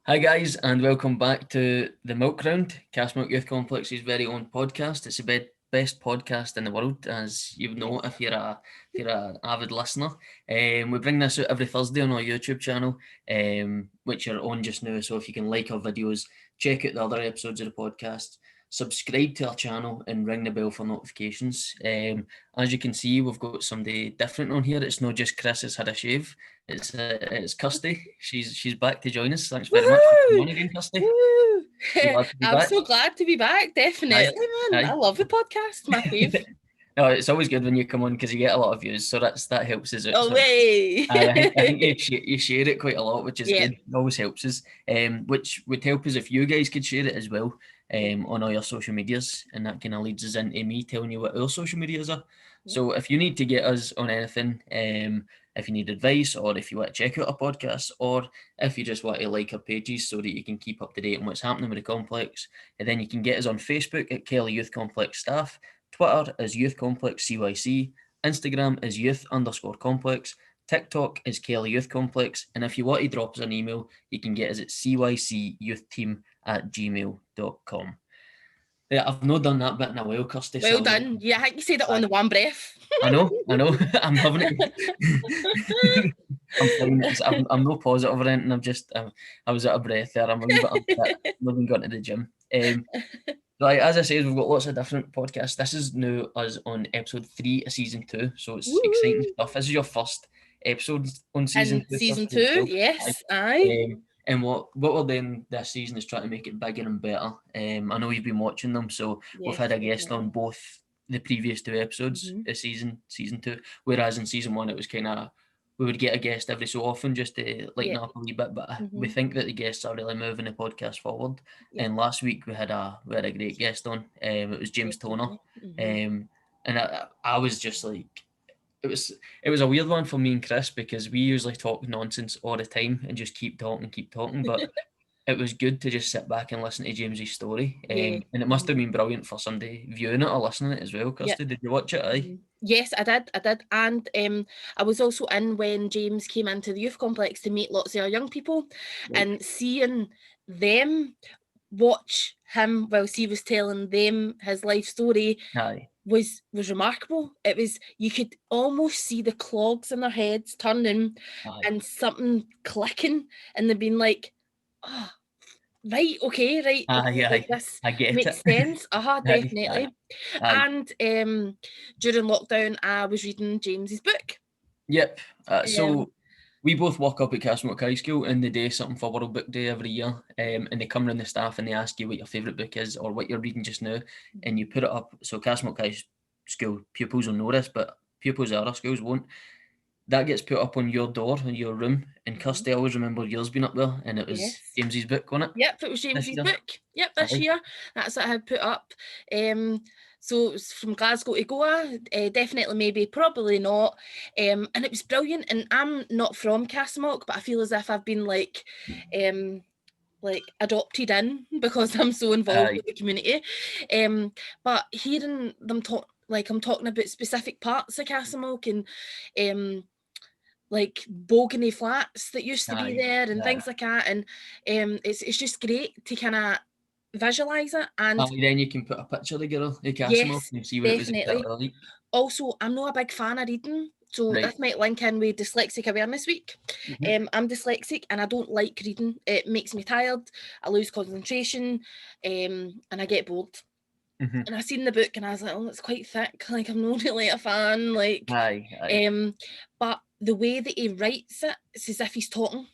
Hi guys, and welcome back to the Milk Round, Castmilk Youth Complex's very own podcast. It's the best podcast in the world, as you know if you're an avid listener. We bring this out every Thursday on our YouTube channel, which you're on just now. So if you can like our videos, check out the other episodes of the podcast, subscribe to our channel, and ring the bell for notifications. As you can see, we've got somebody different on here. It's not just Chris has had a shave. It's Kirsty. She's back to join us. Thanks very much for coming on again, Kirsty. Woo! You glad to be I'm back? so glad to be back. Definitely, man. Aye. I love the podcast. My fave. No, it's always good when you come on because you get a lot of views, so that helps us out. Oh, So way. I think you share it quite a lot, which is Yeah. good. It always helps us. Which would help us if you guys could share it as well on all your social medias, and that kind of leads us into me telling you what our social medias are. So if you need to get us on anything, if you need advice, or if you want to check out our podcast, or if you just want to like our pages so that you can keep up to date on what's happening with the complex, and then you can get us on Facebook at Kelly Youth Complex Staff, Twitter is Youth Complex CYC, Instagram is youth_complex, TikTok is Kelly Youth Complex, and if you want to drop us an email, you can get us at cycyouthteam@gmail.com. Yeah, I've not done that bit in a while, Kirsty. Well done. Yeah, I think you said it on the one breath. I know. I'm having it. I'm fine. I'm no positive or anything. I was out of breath there. I'm a wee bit upset. I've not even gone to the gym. Right, as I said, we've got lots of different podcasts. This is now us on episode 3 of season 2, so it's exciting stuff. This is your first episode on season 2. Season 2, yes, aye. And what we're doing this season is trying to make it bigger and better. I know you've been watching them, so we've had a guest on both the previous 2 episodes of season 2, whereas in season 1 it was kind of, we would get a guest every so often just to lighten up a wee bit, but we think that the guests are really moving the podcast forward. And last week we had a great guest on. It was James Toner, and I was just like, it was a weird one for me and Chris because we usually talk nonsense all the time and just keep talking, but it was good to just sit back and listen to James's story. And it must have been brilliant for somebody viewing it or listening to it as well. Kirsty, did you watch it? Aye? Yes, I did. And I was also in when James came into the youth complex to meet lots of our young people, and seeing them watch him whilst he was telling them his life story was remarkable. It was, you could almost see the clogs in their heads turning and something clicking, and they'd been like, oh, right, okay, right. Aye, this I get makes it. sense. Definitely. And during lockdown, I was reading James's book. Yep. So we both work up at Castmilk High School, and they do something for World Book Day every year. And they come around the staff and they ask you what your favourite book is or what you're reading just now, and you put it up. So Castmilk High School pupils will know this, but pupils at other schools won't. That gets put up on your door in your room, and Kirsty, I always remember yours being up there, and it was James's book, wasn't it? Yep, it was James's book. Yep, this year. That's what I had put up. So it was from Glasgow to Goa, definitely, maybe, probably not. And it was brilliant. And I'm not from Castlemilk, but I feel as if I've been like adopted in because I'm so involved with the community. But hearing them talk, like I'm talking about specific parts of Castlemilk and like Bogany Flats that used to be there and things like that, and it's just great to kind of visualize it. And then you can put a picture together of Castlemilk and see what it was exactly like. Also, I'm not a big fan of reading, so this might link in with Dyslexic Awareness Week. I'm dyslexic and I don't like reading. It makes me tired, I lose concentration, and I get bored. And I seen the book and I was like, oh, it's quite thick, like I'm not really a fan, like but the way that he writes it, it's as if he's talking.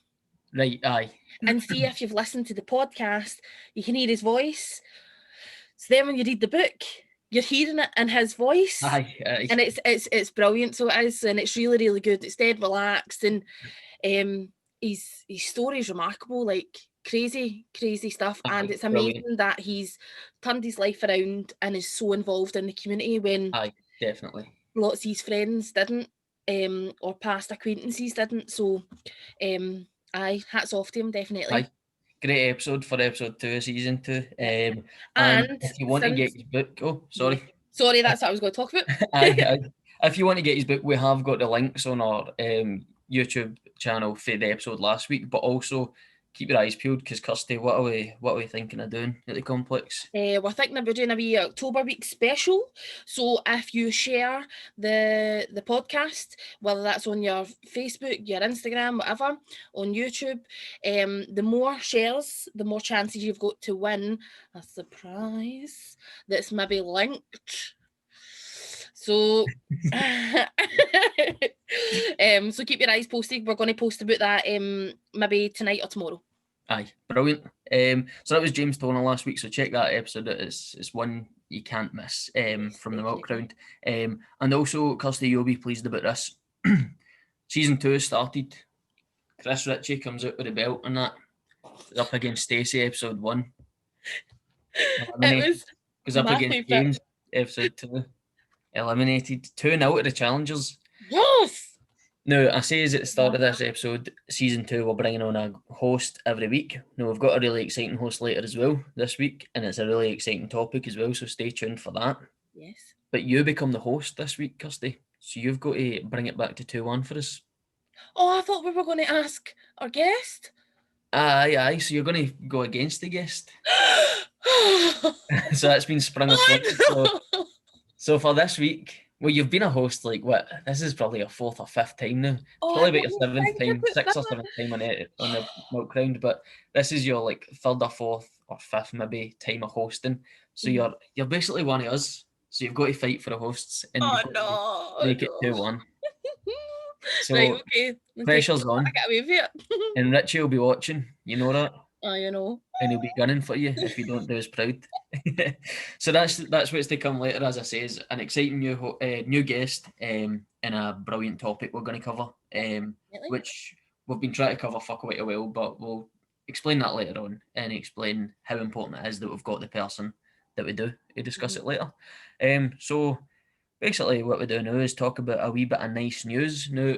And see, if you've listened to the podcast, you can hear his voice. So then when you read the book, you're hearing it in his voice. And it's brilliant. So it is, and it's really, really good. It's dead relaxed, and his story is remarkable, like crazy stuff. And it's amazing that he's turned his life around and is so involved in the community when definitely lots of his friends didn't. Or past acquaintances didn't. So hats off to him, definitely. Great episode for episode 2 of season 2. And if you want to get his book, sorry, that's what I was going to talk about. If you want to get his book, we have got the links on our YouTube channel for the episode last week, but also keep your eyes peeled, because Kirsty, what are we thinking of doing at the complex? We're thinking about doing a wee October week special. So if you share the podcast, whether that's on your Facebook, your Instagram, whatever, on YouTube, the more shares, the more chances you've got to win a surprise that's maybe linked. So, so keep your eyes posted. We're going to post about that maybe tonight or tomorrow. Aye, brilliant. So that was James Toner last week, so check that episode out. It's one you can't miss from the Milk Round. And also, Kirsty, you'll be pleased about this. Season 2 has started. Chris Ritchie comes out with a belt and that. It's up against Stacey, episode 1. It was up against James, episode 2. Eliminated 2-0 to the challengers. Yes! Now, I say at the start of this episode, season 2, we're bringing on a host every week. Now, we've got a really exciting host later as well this week, and it's a really exciting topic as well, so stay tuned for that. Yes. But you become the host this week, Kirsty, so you've got to bring it back to 2-1 for us. Oh, I thought we were going to ask our guest. Aye, so you're going to go against the guest. So that's been sprung upon. So for this week, well, you've been a host this is probably your 4th or 5th time now. It's probably about your 7th time, 6th or 7th time on the Milk Round, but this is your 3rd or 4th or 5th maybe time of hosting. So you're basically one of us. So you've got to fight for the hosts and make it 2-1. So right, okay. Pressure's on. I get away with it. And Richie will be watching, you know that? You know. And he'll be gunning for you if you don't do us proud. So that's what's to come later, as I say, is an exciting new guest and a brilliant topic we're going to cover, which we've been trying to cover for quite a while, but we'll explain that later on and explain how important it is that we've got the person that we do to discuss it later. So basically what we do now is talk about a wee bit of nice news. Now,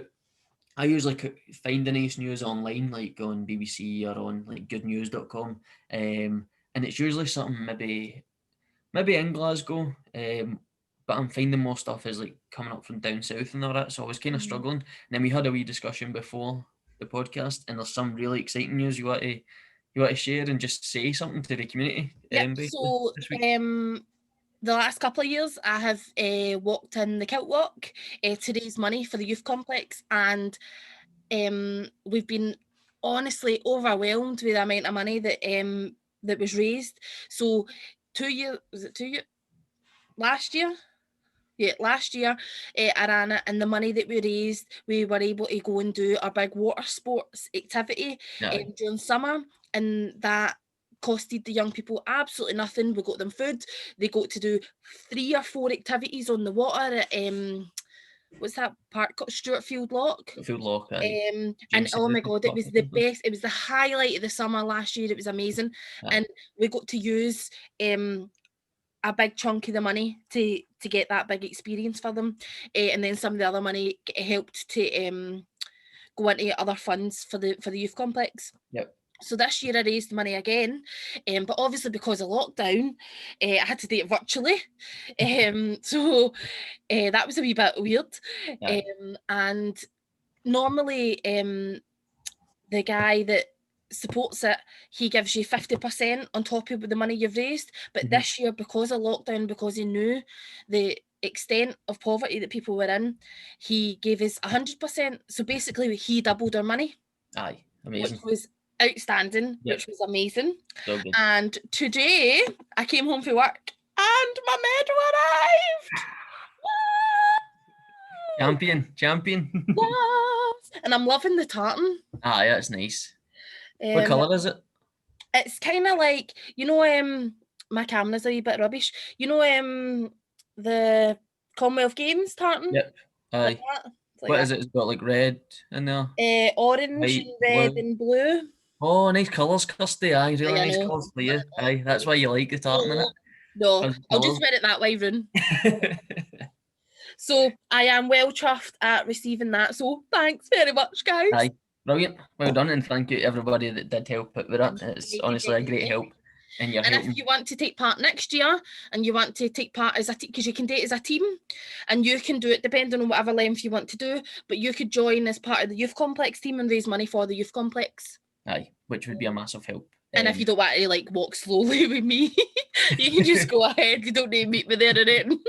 I usually find the nice news online, like on BBC or on goodnews.com, and it's usually something maybe in Glasgow, but I'm finding more stuff is coming up from down south and all that, so I was kind of struggling. And then we had a wee discussion before the podcast, and there's some really exciting news you want to share and just say something to the community. So the last couple of years, I have walked in the Kilt Walk to raise money for the youth complex, and we've been honestly overwhelmed with the amount of money that was raised. So 2 years, was it 2 years? Last year? Yeah, last year I ran it, and the money that we raised, we were able to go and do our big water sports activity during summer, and that costed the young people absolutely nothing. We got them food. They got to do 3 or 4 activities on the water at what's that park called? Field Lock. And oh my god, it was the best. It was the highlight of the summer last year. It was amazing. And we got to use a big chunk of the money to get that big experience for them, and then some of the other money helped to go into other funds for the youth complex. Yep. So this year I raised money again, but obviously because of lockdown, I had to do it virtually. So that was a wee bit weird. And normally the guy that supports it, he gives you 50% on top of the money you've raised. But this year, because of lockdown, because he knew the extent of poverty that people were in, he gave us 100%. So basically he doubled our money. Aye, amazing. Which was outstanding, which was amazing. So and today I came home from work and my medal arrived. Champion. Yes. And I'm loving the tartan. Aye, that's nice. What colour is it? It's kind of like, my camera's a wee bit rubbish. The Commonwealth Games tartan? Yep. Aye. What is it? It's got red in there? Orange, white, and red, and blue. Oh, nice colours, Kirsty. Aye, really nice colours for you. Aye, that's why you like the tartan, innit? No, I'll just wear it that way, Rune. So I am well chuffed at receiving that. So thanks very much, guys. Aye, brilliant. Well done, and thank you to everybody that did help out with that. It's honestly a great help. And if you want to take part next year, and you want to take part as a team, because you can do it as a team, and you can do it depending on whatever length you want to do, but you could join as part of the youth complex team and raise money for the youth complex. Aye, which would be a massive help. And if you don't want to like walk slowly with me, you can just go ahead. You don't need to meet me there or anything.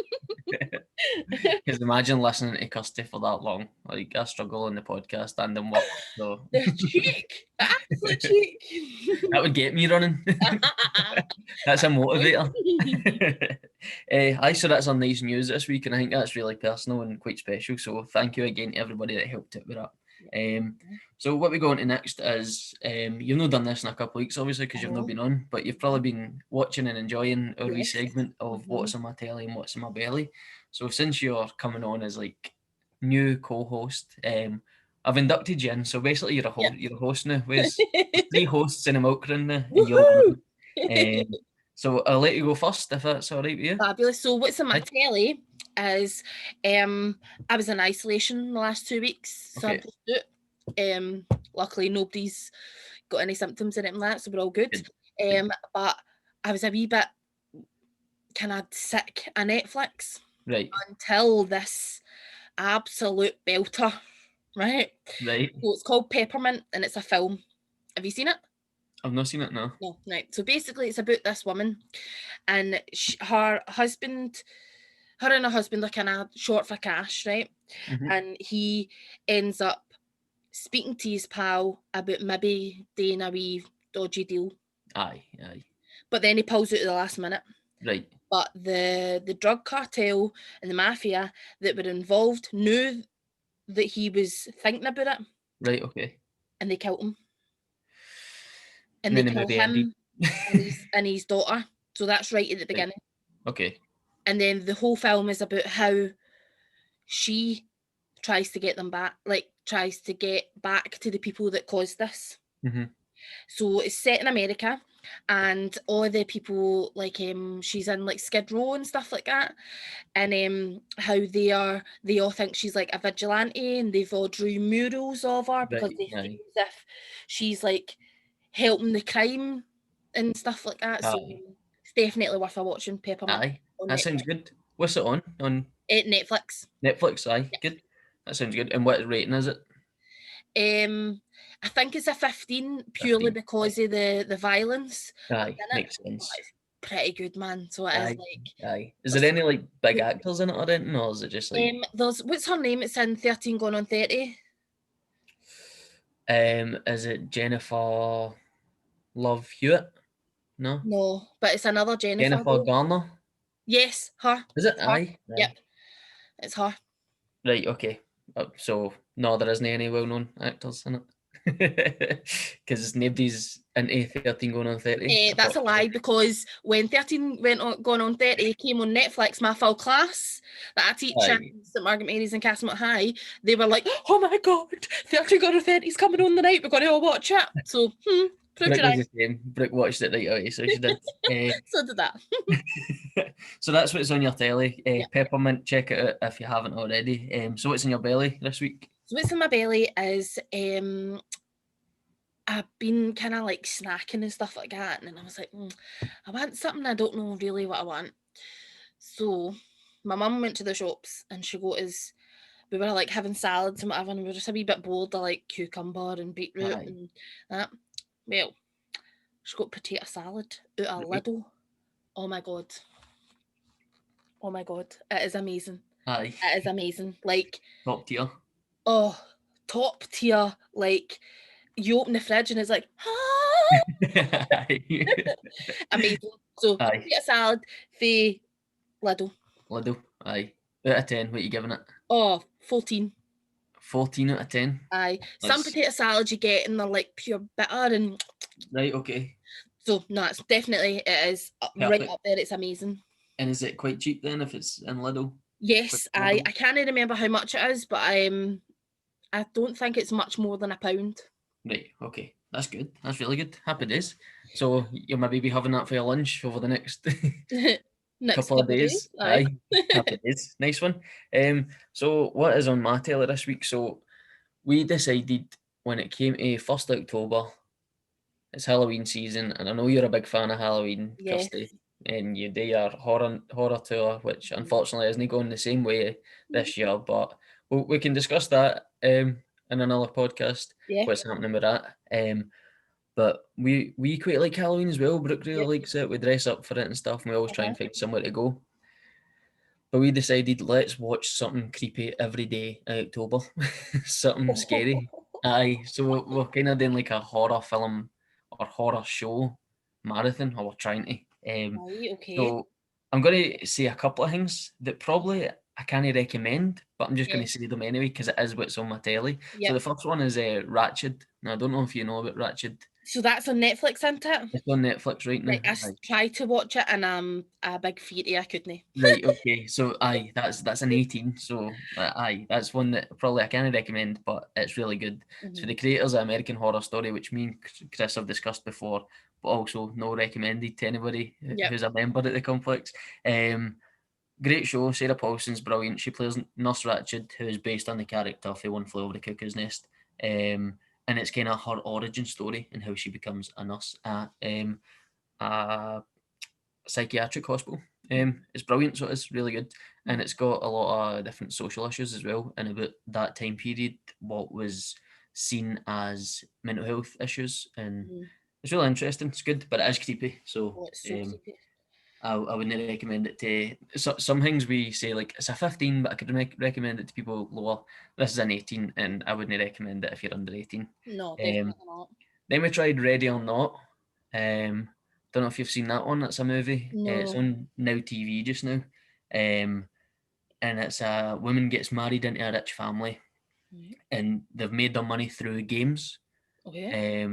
Because imagine listening to Kirsty for that long. Like, I struggle on the podcast and in work. So The cheek, the absolute cheek. That would get me running. That's a motivator. Aye, so that's our nice news this week, and I think that's really personal and quite special. So thank you again to everybody that helped out with that. So what we go on to next is, you've not done this in a couple of weeks, obviously, because you've not been on, but you've probably been watching and enjoying our wee segment of what's in my telly and what's in my belly. So since you're coming on as like new co-host, I've inducted you in. So basically, you're a host now. There's 3 hosts in a milk run now, and you're one. So I'll let you go first if that's all right with you. Fabulous. So what's in my telly is I was in isolation the last 2 weeks, so I'm just it. Luckily nobody's got any symptoms in it and that, so we're all good. But I was a wee bit kind of sick of Netflix until this absolute belter, right? So it's called Peppermint and it's a film. Have you seen it? I've not seen it, no. No, right. So basically it's about this woman and her and her husband are kind of short for cash, right? And he ends up speaking to his pal about maybe doing a wee dodgy deal. Aye. But then he pulls out at the last minute. Right. But the drug cartel and the mafia that were involved knew that he was thinking about it. Right, okay. And they killed him. And they killed him and his daughter. So that's right at the beginning. Okay. And then the whole film is about how she tries to get them back, like tries to get back to the people that caused this. So it's set in America, and all the people like she's in like Skid Row and stuff like that, and how they all think she's like a vigilante, and they've all drew murals of her because they feel as if she's like helping the crime and stuff like that. So it's definitely worth a watching. Peppermint. Aye, that sounds good. What's it on? Netflix. Netflix, aye, good. That sounds good. And what rating is it? I think it's a 15 purely because of the violence. Aye, makes sense. It's pretty good, man. So it is like. Aye. Is there any like big actors in it or anything, or is it just like? There's what's her name? It's in 13 going on 30. Is it Jennifer Love Hewitt? No. No, but it's another Jennifer. Jennifer Garner. Yes, her. Is it? Aye. Yep, it's her. Right. Okay. So no, there isn't any well-known actors in it. Because nobody's into 13 going on 30. That's a lie, because when 13 going on 30 came on Netflix, my full class that I teach at St Margaret Mary's in Castlemont High, they were like, oh my god, 13 going on 30 is coming on the night, we're going to all watch it. So Brooke watched it right away, so she did. So did that. So that's what's on your telly. Peppermint, check it out if you haven't already. So what's in your belly this week? So what's in my belly is I've been kind of like snacking and stuff like that, and I was like, I want something, I don't know really what I want. So my mum went to the shops and she got us, we were like having salads and whatever, and we were just a wee bit bored of like cucumber and beetroot and that. Well, she got potato salad out of Lidl. Oh my god, it is amazing. It is amazing. Like top tier. Oh, top tier. Like you open the fridge and it's like amazing. So potato salad for Lidl. Aye. Out of 10, what are you giving it? 14. 14 out of 10. Aye. Some potato salads you get and they're like pure bitter and right. Okay. So no, it's definitely, it is right up there. It's amazing. And is it quite cheap then if it's in Lidl? Yes, I can't remember how much it is, but I don't think it's much more than £1. Right, okay. That's good. That's really good. Happy days. So you'll maybe be having that for your lunch over the next couple of days. Aye. Happy days. Nice one. So what is on my telly this week? So we decided when it came to 1st October, it's Halloween season, and I know you're a big fan of Halloween, Kirsty. And you do your horror tour, which unfortunately isn't going the same way this year, but we can discuss that in another podcast, what's happening with that. But we quite like Halloween as well. Brooke really likes it. We dress up for it and stuff, and we always try and find somewhere to go. But we decided, let's watch something creepy every day in October. Something scary. Aye. So we're kind of doing like a horror film or horror show marathon, or we're trying to. Right, okay. So I'm going to say a couple of things that probably I can't recommend, but I'm just going to say them anyway because it is what's on my telly. So the first one is Ratched. Now, I don't know if you know about Ratched. So that's on Netflix, isn't it? It's on Netflix right now. I tried to watch it and I'm a big fairy, I couldn't. Right, okay. So aye, that's an 18. So aye, that's one that probably I can't recommend, but it's really good. So the creators of American Horror Story, which me and Chris have discussed before, but also no recommended to anybody who's a member at the complex. Great show. Sarah Paulson's brilliant. She plays Nurse Ratched, who is based on the character for One Flew Over the Cuckoo's Nest. And it's kind of her origin story and how she becomes a nurse at a psychiatric hospital. It's brilliant, so it's really good, and it's got a lot of different social issues as well. And about that time period, what was seen as mental health issues, and it's really interesting. It's good, but it is creepy. So, creepy. I wouldn't recommend it to. Some things we say like it's a 15, but I could recommend it to people lower. This is an 18, and I wouldn't recommend it if you're under 18. No, definitely not. Then we tried Ready or Not. Don't know if you've seen that one. That's a movie. No. It's on Now TV just now. And it's a woman gets married into a rich family, and they've made their money through games. Okay.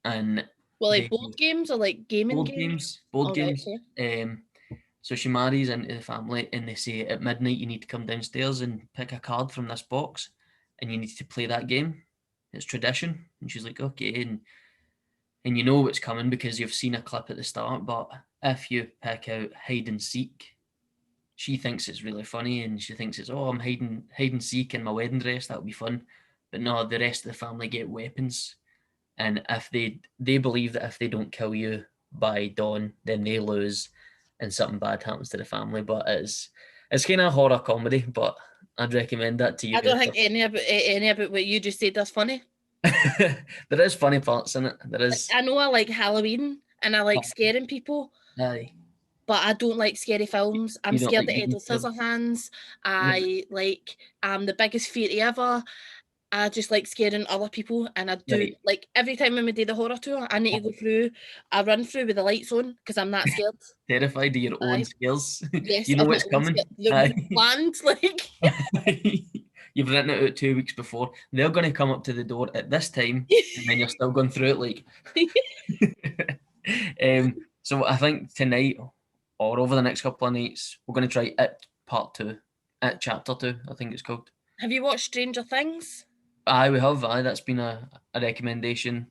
And like board games or like gaming games? Board games. So she marries into the family, and they say at midnight you need to come downstairs and pick a card from this box, and you need to play that game. It's tradition. And she's like, okay, and you know what's coming because you've seen a clip at the start. But if you pick out hide and seek, she thinks it's really funny, and she thinks it's, I'm hide and seek in my wedding dress, that'll be fun. But no, the rest of the family get weapons, and if they believe that if they don't kill you by dawn, then they lose, and something bad happens to the family. But it's kind of a horror comedy, but I'd recommend that to you. I don't think any about what you just said that's funny. There is funny parts in it. There is. I know I like Halloween and I like scaring people. Aye. But I don't like scary films. I'm scared of Edward Scissorhands. I'm the biggest fairy ever. I just like scaring other people, and I do like every time when we do the horror tour, I need to go through. I run through with the lights on because I'm that scared. Terrified of your own scares. Yes, you know what's coming. Planned, like. You've written it out 2 weeks before. They're going to come up to the door at this time, and then you're still going through it like. So I think tonight or over the next couple of nights, we're going to try It Part 2, It Chapter 2, I think it's called. Have you watched Stranger Things? Aye, we have. Aye, that's been a recommendation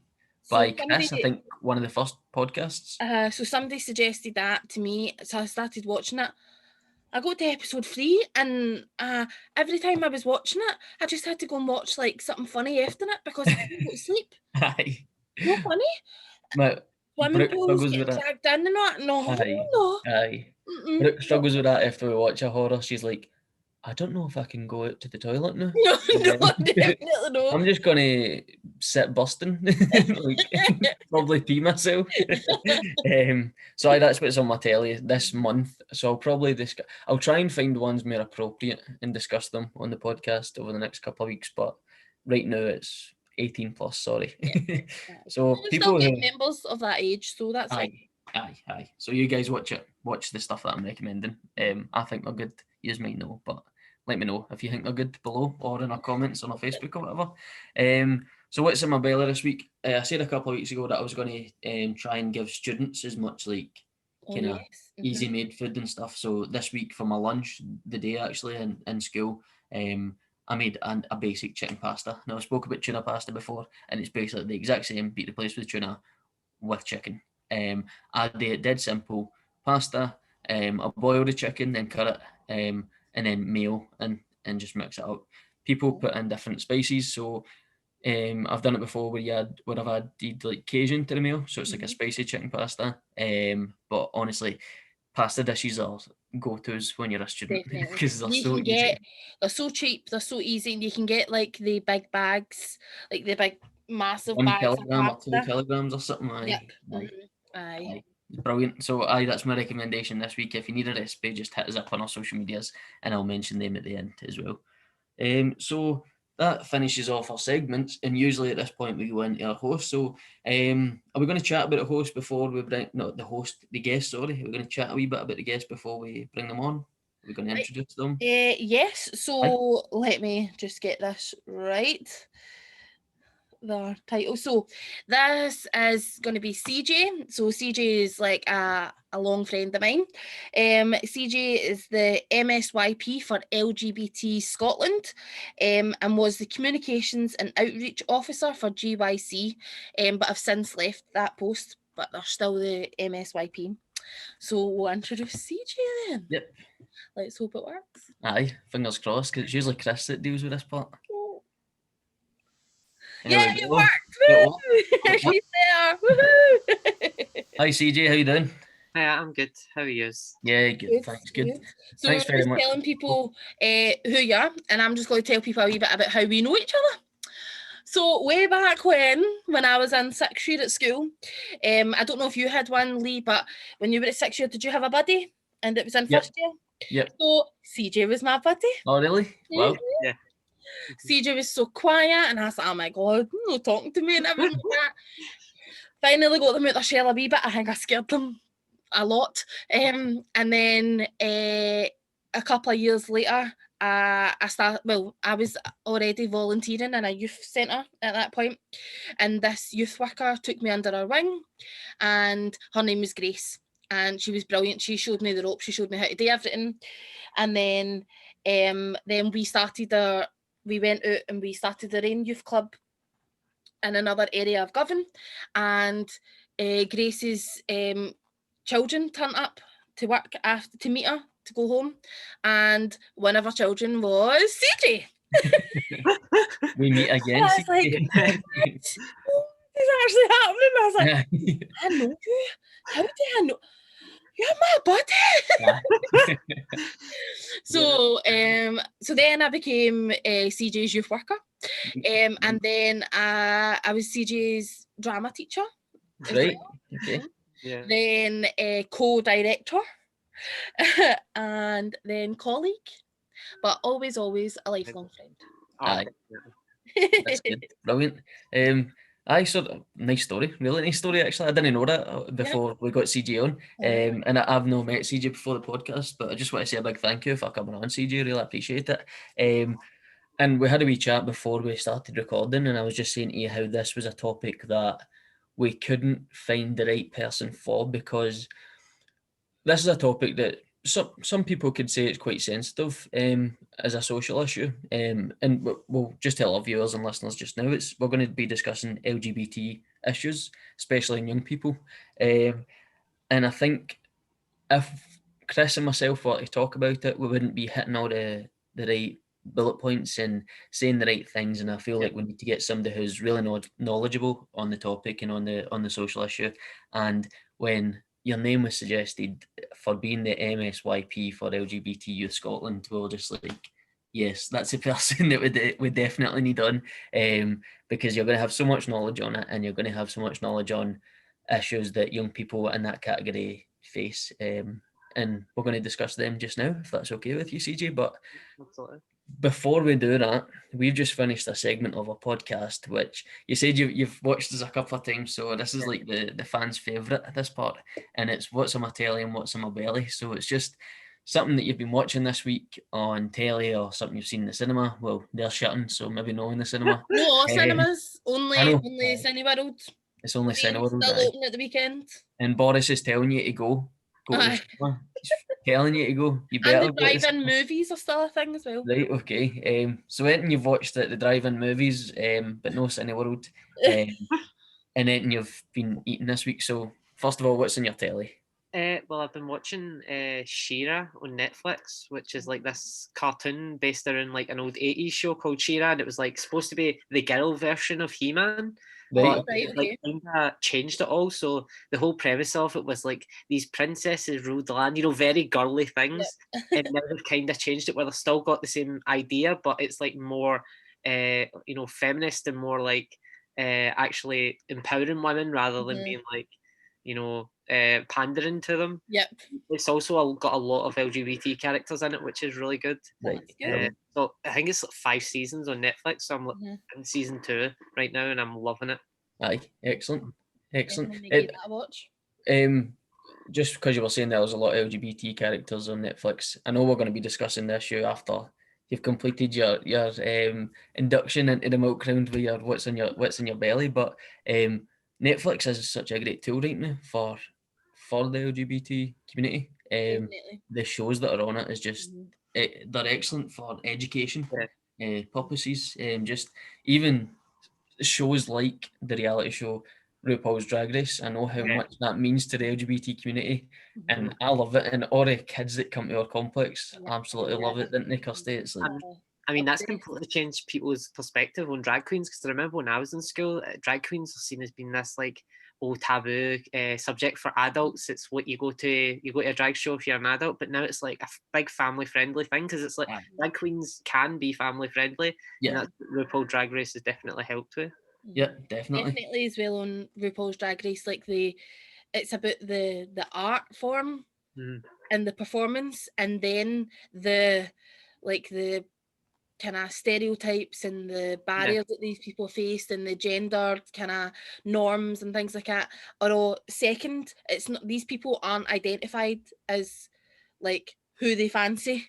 by Chris, I think, one of the first podcasts. So somebody suggested that to me, so I started watching it. I got to episode 3, and every time I was watching it, I just had to go and watch like something funny after it because I couldn't go to sleep. Aye. No funny. But Swimming pools get dragged in and that. No. Aye. Brooke struggles with that after we watch a horror. She's like, I don't know if I can go out to the toilet now. No, definitely no. I'm just going to sit busting, probably pee myself. So that's what's on my telly this month. So I'll probably I'll try and find ones more appropriate and discuss them on the podcast over the next couple of weeks. But right now it's 18 plus. Sorry. So people still get members of that age, so that's Aye. So you guys watch the stuff that I'm recommending. I think they're good. You might know, but let me know if you think they're good below or in our comments on our Facebook or whatever. So what's in my belly this week? I said a couple of weeks ago that I was going to try and give students as much kind of easy made food and stuff. So this week for my lunch, the day actually in school, I made a basic chicken pasta. Now I spoke about tuna pasta before, and it's basically the exact same, but replaced with tuna with chicken. I did dead simple pasta. I boil the chicken, then cut it, and then mayo and just mix it up. People put in different spices, so I've done it before where I've added like Cajun to the meal, so it's like a spicy chicken pasta. But honestly, pasta dishes are go-tos when you're a student because they're so easy. They're so cheap, they're so easy, and you can get like the big bags, like the big massive 1 bags of kilogram or 2 pasta. kilograms or something. Yep. Aye. Aye. Brilliant. So that's my recommendation this week. If you need a recipe, just hit us up on our social medias and I'll mention them at the end as well. So that finishes off our segments, and usually at this point we go into our host. So are we going to chat about the host before we bring, not the host, the guest, sorry. We're going to chat a wee bit about the guest before we bring them on. We're going to introduce them. Yes, so let me just get this right. The title. So this is going to be C-Jay. So C-Jay is like a long friend of mine. C-Jay is the MSYP for LGBT Scotland, and was the Communications and Outreach Officer for GYC, but I've since left that post, but they're still the MSYP. So we'll introduce C-Jay then. Yep. Let's hope it works. Aye, fingers crossed, because it's usually Chris that deals with this part. Yeah, it worked! He's there! Woohoo! Hi C-Jay, how you doing? Yeah, I'm good. How are you? Yeah, good. Thanks, good. So thanks very much. Telling people who you are, and I'm just going to tell people a wee bit about how we know each other. So way back when I was in 6th year at school, I don't know if you had one, Lee, but when you were at 6th year, did you have a buddy? And it was in 1st year? Yep. So C-Jay was my buddy. Oh, really? Wow. Yeah. C-Jay was so quiet, and I was like, oh my God, no talking to me and everything like that. Finally got them out their shell a wee bit. I think I scared them a lot. And then a couple of years later, I was already volunteering in a youth centre at that point, and this youth worker took me under her wing, and her name was Grace, and she was brilliant. She showed me the ropes, she showed me how to do everything, and then we went out and we started our own youth club in another area of Govan, and Grace's children turned up to work after to meet her to go home, and one of our children was C-Jay. We meet again. I was like, it's actually happening. I was like, I know you. How did I know? You're my buddy. So then I became C-Jay's youth worker, and then I was C-Jay's drama teacher. Right. Okay. Yeah. Then co-director, and then colleague, but always a lifelong friend. Aye. That's good. Brilliant. Aye, so nice story, really nice story actually. I didn't know that before we got C-Jay on, and I've not met C-Jay before the podcast, but I just want to say a big thank you for coming on, C-Jay. Really appreciate it. And we had a wee chat before we started recording, and I was just saying to you how this was a topic that we couldn't find the right person for, because this is a topic that some people could say it's quite sensitive as a social issue, and we'll just tell our viewers and listeners just now, we're going to be discussing LGBT issues, especially in young people, and I think if Chris and myself were to talk about it, we wouldn't be hitting all the right bullet points and saying the right things, and I feel like we need to get somebody who's really knowledgeable on the topic and on the social issue. And when your name was suggested for being the MSYP for LGBT Youth Scotland, we were just like, yes, that's a person that we definitely need on, because you're going to have so much knowledge on it, and you're going to have so much knowledge on issues that young people in that category face, and we're going to discuss them just now, if that's okay with you, C-Jay. But absolutely. Before we do that, we've just finished a segment of a podcast, which you said you've watched us a couple of times, so this is like the fans' favourite at this part, and it's What's on My Telly and What's on My Belly. So it's just something that you've been watching this week on telly, or something you've seen in the cinema. Well, they're shutting, so maybe not in the cinema. No, cinemas, only Cineworld. It's only Cineworld. Still open at the weekend. And Boris is telling you to go to the cinema. He's telling you to go. You better. And the drive-in movies are still a thing as well. Right, okay. So anything you've watched at the drive-in movies, but no Cineworld, and anything you've been eating this week. So first of all, what's in your telly? Well, I've been watching She-Ra on Netflix, which is like this cartoon based around like an old 80s show called She-Ra, and it was like supposed to be the girl version of He-Man. Right. But like kind of changed it all. So the whole premise of it was like these princesses ruled the land, very girly things. And now they've kind of changed it where they've still got the same idea, but it's like more, feminist and more like actually empowering women rather than being like, pandering to them. Yep. It's also got a lot of LGBT characters in it, which is really good. Good. So I think it's like 5 seasons on Netflix. So I'm in season 2 right now, and I'm loving it. Aye, excellent. Give that a watch. Just because you were saying there was a lot of LGBT characters on Netflix, I know we're going to be discussing the issue after you've completed your induction into the milk round with your what's in your belly. But Netflix is such a great tool right now for the LGBT community. The shows that are on it is just they're excellent for education purposes. Just even shows like the reality show RuPaul's Drag Race. I know how much that means to the LGBT community, and I love it. And all the kids that come to our complex absolutely love it, didn't they, Kirsty? It's like, I mean, that's completely changed people's perspective on drag queens. Because I remember when I was in school, drag queens are seen as being this like taboo subject for adults. It's what you go to a drag show if you're an adult, but now it's like a big family friendly thing, because it's like drag queens can be family friendly, and that's what RuPaul Drag Race has definitely helped with. Yeah, definitely as well on RuPaul's Drag Race. Like it's about the art form and the performance, and then the kind of stereotypes and the barriers that these people faced, and the gender kind of norms and things like that are all second. It's not, these people aren't identified as like who they fancy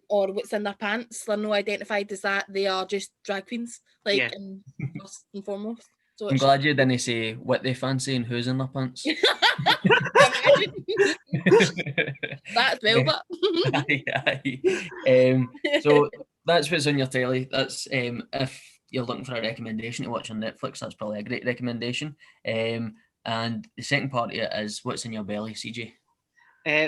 or what's in their pants. They're not identified as that. They are just drag queens, and first and foremost. So I'm glad you didn't say what they fancy and who's in their pants. That's velvet. So that's what's on your telly. That's if you're looking for a recommendation to watch on Netflix, that's probably a great recommendation. And the second part of it is what's in your belly, C-Jay.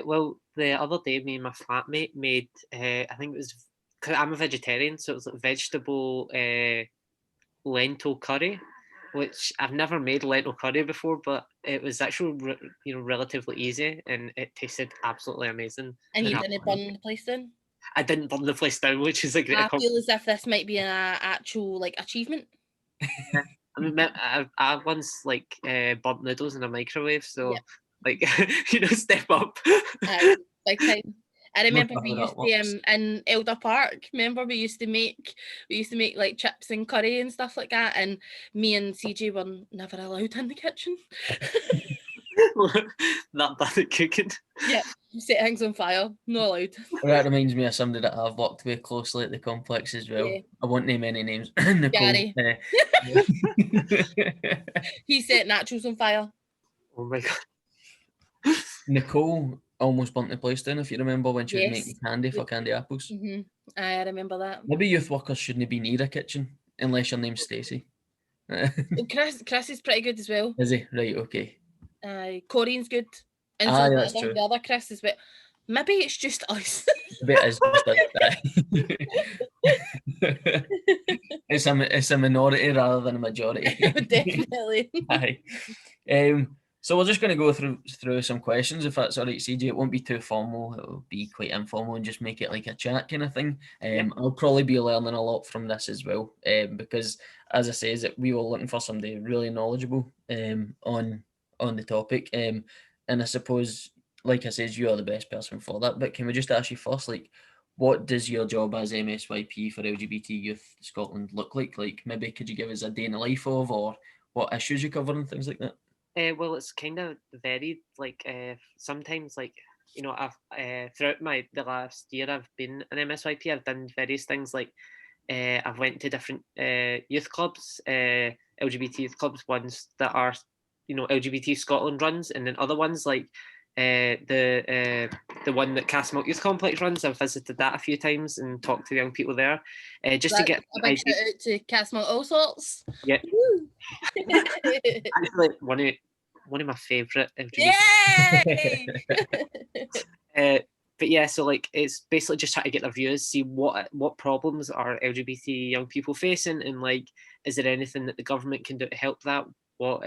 Well, the other day, me and my flatmate made, I think it was, because I'm a vegetarian, so it was like vegetable lentil curry, which I've never made lentil curry before, but it was actually relatively easy, and it tasted absolutely amazing. And you didn't burn the place down? I didn't burn the place down, which is a great accomplishment. I feel as if this might be an actual achievement. I mean, I once burnt noodles in a microwave, so step up. Big time. I remember we used to in Elder Park. Remember we used to make like chips and curry and stuff like that, and me and C-Jay were never allowed in the kitchen. Not bad at cooking. Yeah, set things on fire. Not allowed. That reminds me of somebody that I've worked with closely at the complex as well. Yeah. I won't name any names. Nicole. Gary. He set naturals on fire. Oh my god. Nicole almost burnt the place down, if you remember, when she was making candy for Candy Apples. I remember that. Maybe youth workers shouldn't be near a kitchen unless your name's Stacey. Chris is pretty good as well. Is he? Right, okay. Corey's good. And that's true. The other Chris is, but maybe it's just us. Maybe it is just us. It's a minority rather than a majority. Definitely. Aye. So we're just going to go through some questions, if that's all right, C-Jay. It won't be too formal. It'll be quite informal and just make it like a chat kind of thing. I'll probably be learning a lot from this as well, because, as I say, we were looking for somebody really knowledgeable on the topic. And I suppose, like I said, you are the best person for that. But can we just ask you first, what does your job as MSYP for LGBT Youth Scotland look like? Like, maybe could you give us a day in the life of, or what issues you cover and things like that? Well, it's kind of varied. Sometimes, I've throughout the last year I've been an MSYP. I've done various things. I've went to different youth clubs, LGBT youth clubs, ones that are LGBT Scotland runs, and then other ones like the one that Castlemilk Youth Complex runs. I've visited that a few times and talked to young people there, just to get a big shout out to Castlemilk All Sorts. Yeah. Actually, one of my favourite LGBT. Yay! But yeah, so it's basically just trying to get their views, see what problems are LGBT young people facing, and is there anything that the government can do to help that? What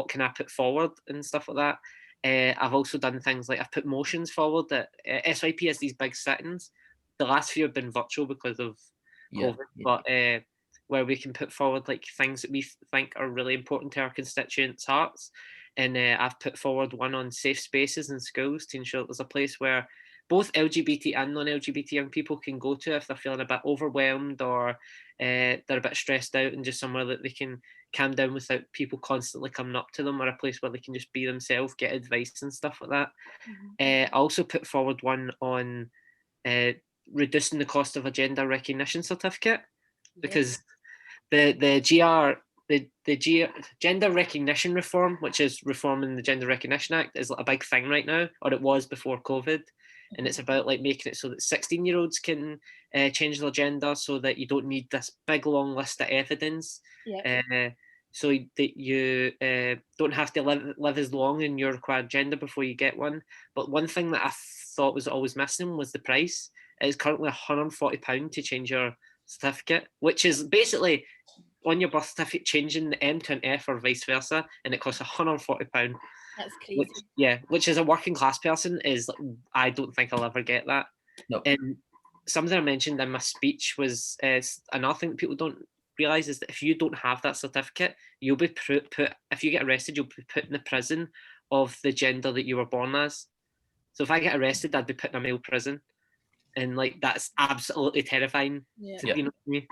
can I put forward and stuff like that? I've also done things I've put motions forward that SYP has these big sit-ins. The last few have been virtual because of COVID, but where we can put forward like things that we think are really important to our constituents' hearts. And I've put forward one on safe spaces in schools to ensure that there's a place where both LGBT and non-LGBT young people can go to if they're feeling a bit overwhelmed or they're a bit stressed out, and just somewhere that they can calm down without people constantly coming up to them, or a place where they can just be themselves, get advice and stuff like that. I also put forward one on reducing the cost of a gender recognition certificate, because the gender recognition reform, which is reforming the Gender Recognition Act, is like a big thing right now, or it was before COVID. And it's about like making it so that 16-year-olds can change their gender, so that you don't need this big long list of evidence. So that you don't have to live as long in your required gender before you get one. But one thing that I thought was always missing was the price. It is currently £140 to change your certificate, which is basically on your birth certificate changing the M to an F or vice versa, and it costs £140. That's crazy. Which as a working class person is, I don't think I'll ever get that. No. And something I mentioned in my speech was another thing that people don't realise is that if you don't have that certificate, you'll be put if you get arrested, you'll be put in the prison of the gender that you were born as. So if I get arrested, I'd be put in a male prison. And like that's absolutely terrifying. You know what I mean?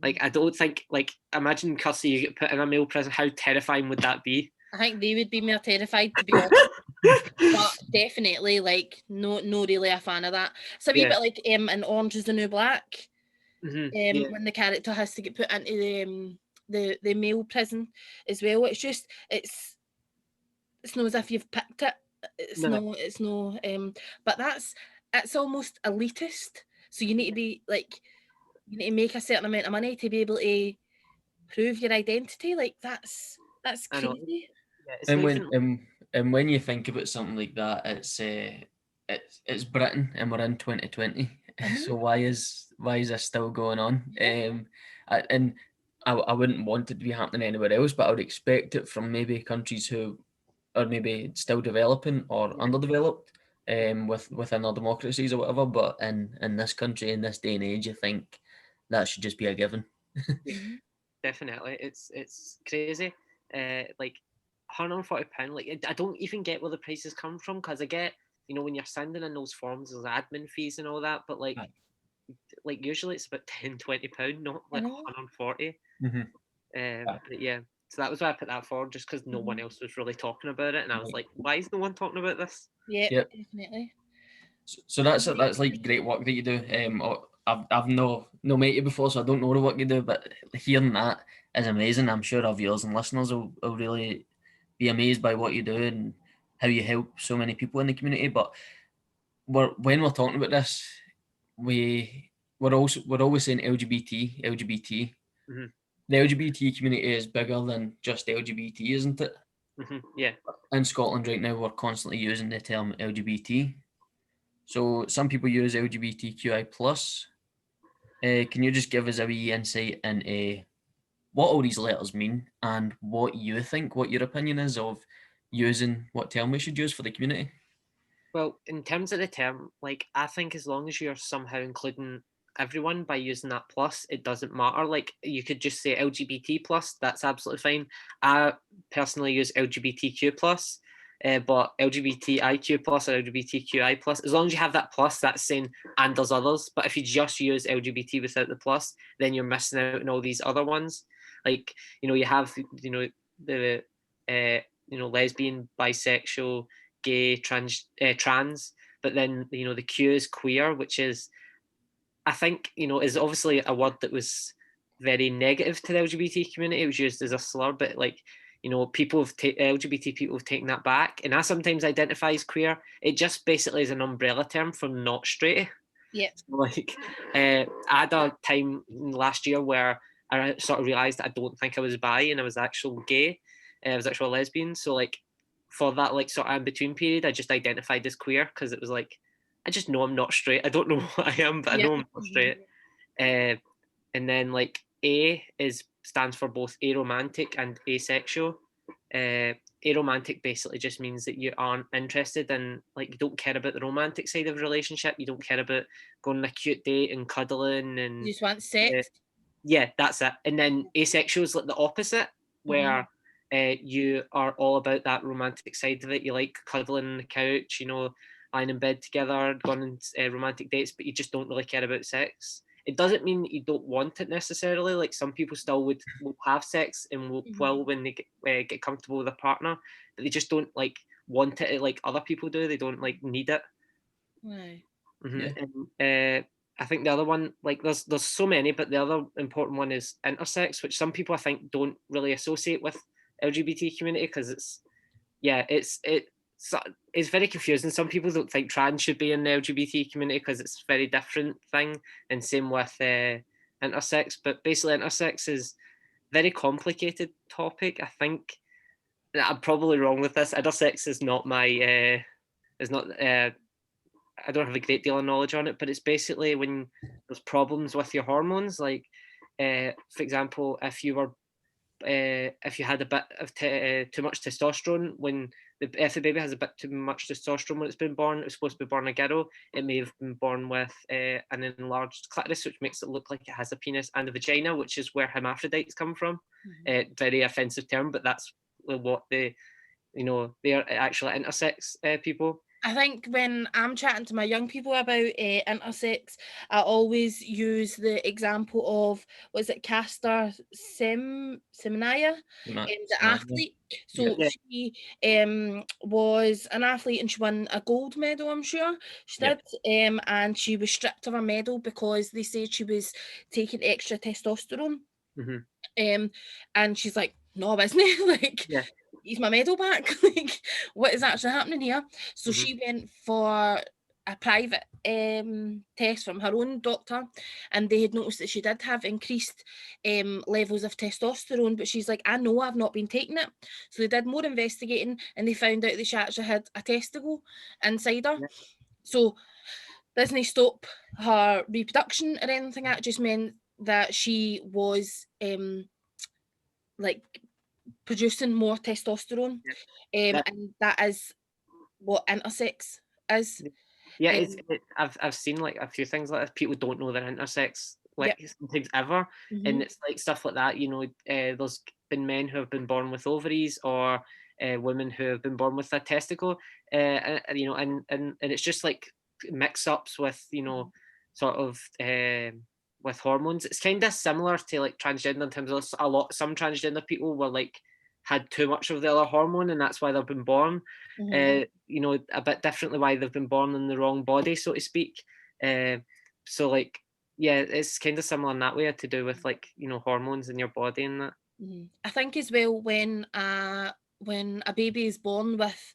Like I don't think, like, imagine, Kirsty, you get put in a male prison. How terrifying would that be? I think they would be more terrified, to be honest. But definitely, like, no, really a fan of that. It's a wee bit like in Orange Is the New Black, when the character has to get put into the male prison as well. It's just it's not as if you've picked it. It's no. But it's almost elitist. So you need to be like, you need to make a certain amount of money to be able to prove your identity. Like that's crazy. And when you think about something like that, it's Britain and we're in 2020. So why is this still going on? I wouldn't want it to be happening anywhere else, but I would expect it from maybe countries who are maybe still developing or underdeveloped, within our democracies or whatever. But in this country, in this day and age, I think that should just be a given. Definitely, it's crazy. Like £140. Like I don't even get where the prices come from, because I get, you know, when you're sending in those forms, there's admin fees and all that, but like usually it's about £10-20, not like 140. But yeah, so that was why I put that forward, just because no one else was really talking about it, and I was like, why is no one talking about this? Definitely. So that's like great work that you do. I've no met you before, so I don't know the work you do, but hearing that is amazing. I'm sure our viewers and listeners will really be amazed by what you do and how you help so many people in the community. But when we're talking about this, we're always saying LGBT. Mm-hmm. The LGBT community is bigger than just LGBT, isn't it? Mm-hmm. Yeah. In Scotland right now, we're constantly using the term LGBT. So some people use LGBTQI+. Can you just give us a wee insight into what all these letters mean and what you think, what your opinion is of using what term we should use for the community? Well, in terms of the term, like, I think as long as you're somehow including everyone by using that plus, it doesn't matter. Like, you could just say LGBT plus, that's absolutely fine. I personally use LGBTQ plus, but LGBTIQ plus or LGBTQI plus, as long as you have that plus, that's saying and there's others. But if you just use LGBT without the plus, then you're missing out on all these other ones. Like, you know, you have, you know, the lesbian, bisexual, gay, trans, but then, you know, the Q is queer, which is, I think, you know, is obviously a word that was very negative to the LGBT community. It was used as a slur, but like, you know, LGBT people have taken that back, and I sometimes identify as queer. It just basically is an umbrella term for not straight. Yeah. Like, I had a time last year where I sort of realised that I don't think I was bi and I was actual gay. I was actual lesbian. So like, for that like sort of in between period, I just identified as queer, because it was like, I just know I'm not straight. I don't know what I am, but I know I'm not straight. And then like A stands for both aromantic and asexual. Aromantic basically just means that you aren't interested in, like, you don't care about the romantic side of a relationship. You don't care about going on a cute date and cuddling and you just want sex. Yeah, that's it. And then asexual is like the opposite, where you are all about that romantic side of it. You like cuddling on the couch, you know, lying in bed together, going on romantic dates, but you just don't really care about sex. It doesn't mean that you don't want it necessarily. Like some people still would have sex and will when they get comfortable with a partner, but they just don't like want it like other people do. They don't like need it. Right. Yeah. And I think the other one, like there's so many, but the other important one is intersex, which some people I think don't really associate with LGBT community because it's very confusing. Some people don't think trans should be in the LGBT community because it's a very different thing, and same with intersex. But basically, intersex is a very complicated topic. I think I'm probably wrong with this. Intersex is not my I don't have a great deal of knowledge on it, but it's basically when there's problems with your hormones. Like, for example, if you had a bit of too much testosterone if the baby has a bit too much testosterone when it's been born, it was supposed to be born a girl. It may have been born with an enlarged clitoris, which makes it look like it has a penis and a vagina, which is where hermaphrodites come from. Very offensive term, but that's what they're actually intersex people. I think when I'm chatting to my young people about intersex, I always use the example of, was it Caster Semenya, the athlete? So she was an athlete and she won a gold medal, I'm sure she did. And she was stripped of her medal because they said she was taking extra testosterone. And she's like, no, isn't it? Like, he's my medal back. Like, what is actually happening here? So she went for a private test from her own doctor, and they had noticed that she did have increased levels of testosterone, but she's like, I know I've not been taking it. So they did more investigating and they found out that she actually had a testicle inside her. So doesn't stop her reproduction or anything. That just meant that she was like producing more testosterone, and that is what intersex is. I've seen like a few things like this. People don't know they're intersex, like sometimes ever, and it's like stuff like that. You know, there's been men who have been born with ovaries, or women who have been born with a testicle, and it's just like mix-ups with sort of with hormones. It's kind of similar to like transgender in terms of some transgender people were like had too much of the other hormone and that's why they've been born a bit differently, why they've been born in the wrong body, so to speak. So like it's kind of similar in that way, to do with like hormones in your body and that. I think as well when a baby is born with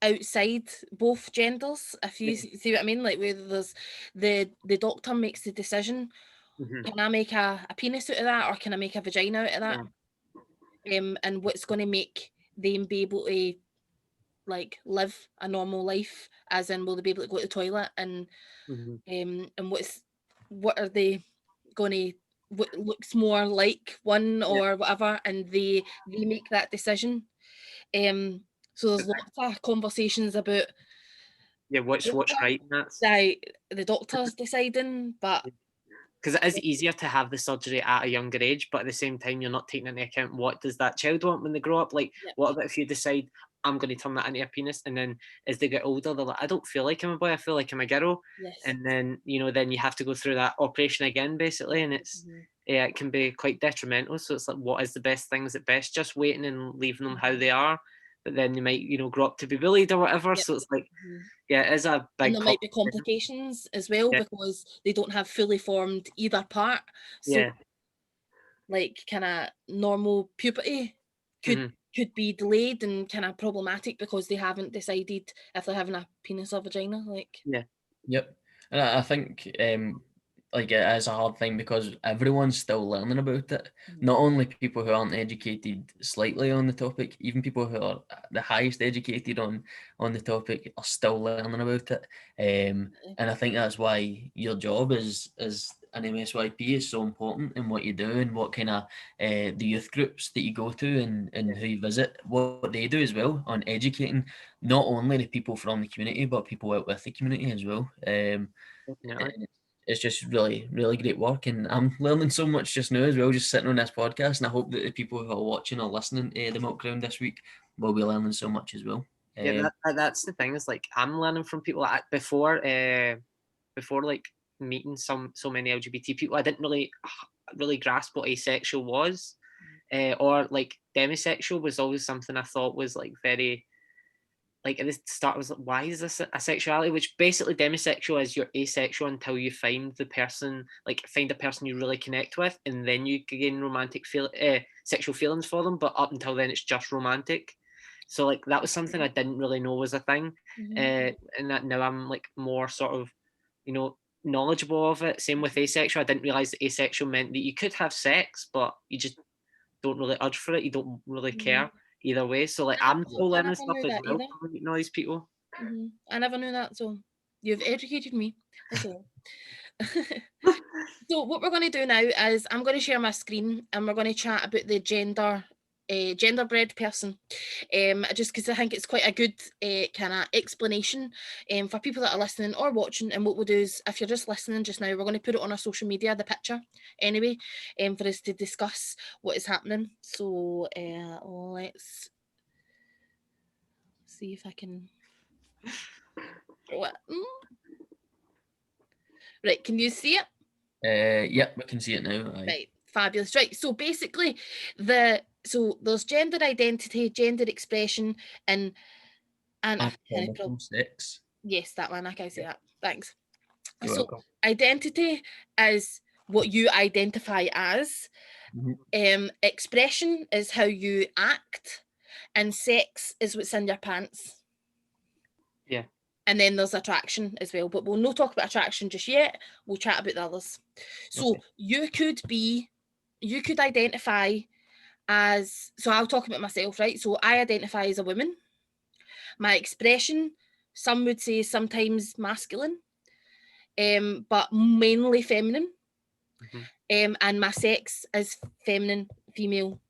outside both genders, if you see what I mean, like where there's the doctor makes the decision, can I make a penis out of that, or can I make a vagina out of that? And what's going to make them be able to like live a normal life, as in will they be able to go to the toilet, and what are they going to, what looks more like one or whatever, and they make that decision. So there's lots of conversations about what's right in that. The doctors deciding, but because it is easier to have the surgery at a younger age, but at the same time, you're not taking into account what does that child want when they grow up. Like, what about if you decide I'm going to turn that into a penis, and then as they get older, they're like, I don't feel like I'm a boy, I feel like I'm a girl. And then then you have to go through that operation again, basically, and it's it can be quite detrimental. So it's like, what is the best thing? Is it best just waiting and leaving them how they are? But then they might, grow up to be bullied or whatever. So it's like, it is a big. And there might be complications as well because they don't have fully formed either part. So, like, kind of normal puberty could be delayed and kind of problematic because they haven't decided if they're having a penis or vagina. Like, and I think like it is a hard thing because everyone's still learning about it. Not only people who aren't educated slightly on the topic, even people who are the highest educated on the topic are still learning about it. And I think that's why your job as an MSYP is so important in what you do and what kind of the youth groups that you go to and who you visit, what they do as well on educating not only the people from the community but people out with the community as well. it's just really, really great work, and I'm learning so much just now as well, just sitting on this podcast, and I hope that the people who are watching or listening to the Milk Round this week will be learning so much as well. Yeah, that's the thing, is like I'm learning from people before like meeting so many LGBT people. I didn't really grasp what asexual was, or like demisexual was always something I thought was like very, like at the start I was like, why is this a sexuality? Which basically demisexual is you're asexual until you find a person you really connect with, and then you gain romantic sexual feelings for them. But up until then, it's just romantic. So like that was something I didn't really know was a thing, and that now I'm like more sort of, knowledgeable of it. Same with asexual. I didn't realize that asexual meant that you could have sex, but you just don't really urge for it. You don't really care either way. So like I'm still learning stuff as well from meeting all these people. I never knew that, so you've educated me. Okay. So what we're going to do now is I'm going to share my screen, and we're going to chat about the genderbread person, just because I think it's quite a good kind of explanation for people that are listening or watching. And what we'll do is, if you're just listening just now, we're going to put it on our social media, the picture anyway, for us to discuss what is happening. So let's see if I can. Right, can you see it? Yep, we can see it now. Right, fabulous. Right, so basically there's gender identity, gender expression, and sex. Yes, that one. I can see that. Thanks. You're welcome. Identity is what you identify as. Expression is how you act, and sex is what's in your pants. Yeah. And then there's attraction as well, but we'll not talk about attraction just yet. We'll chat about the others. So you could identify as, so I'll talk about myself, right? So I identify as a woman. My expression, some would say sometimes masculine, but mainly feminine. And my sex is feminine, female,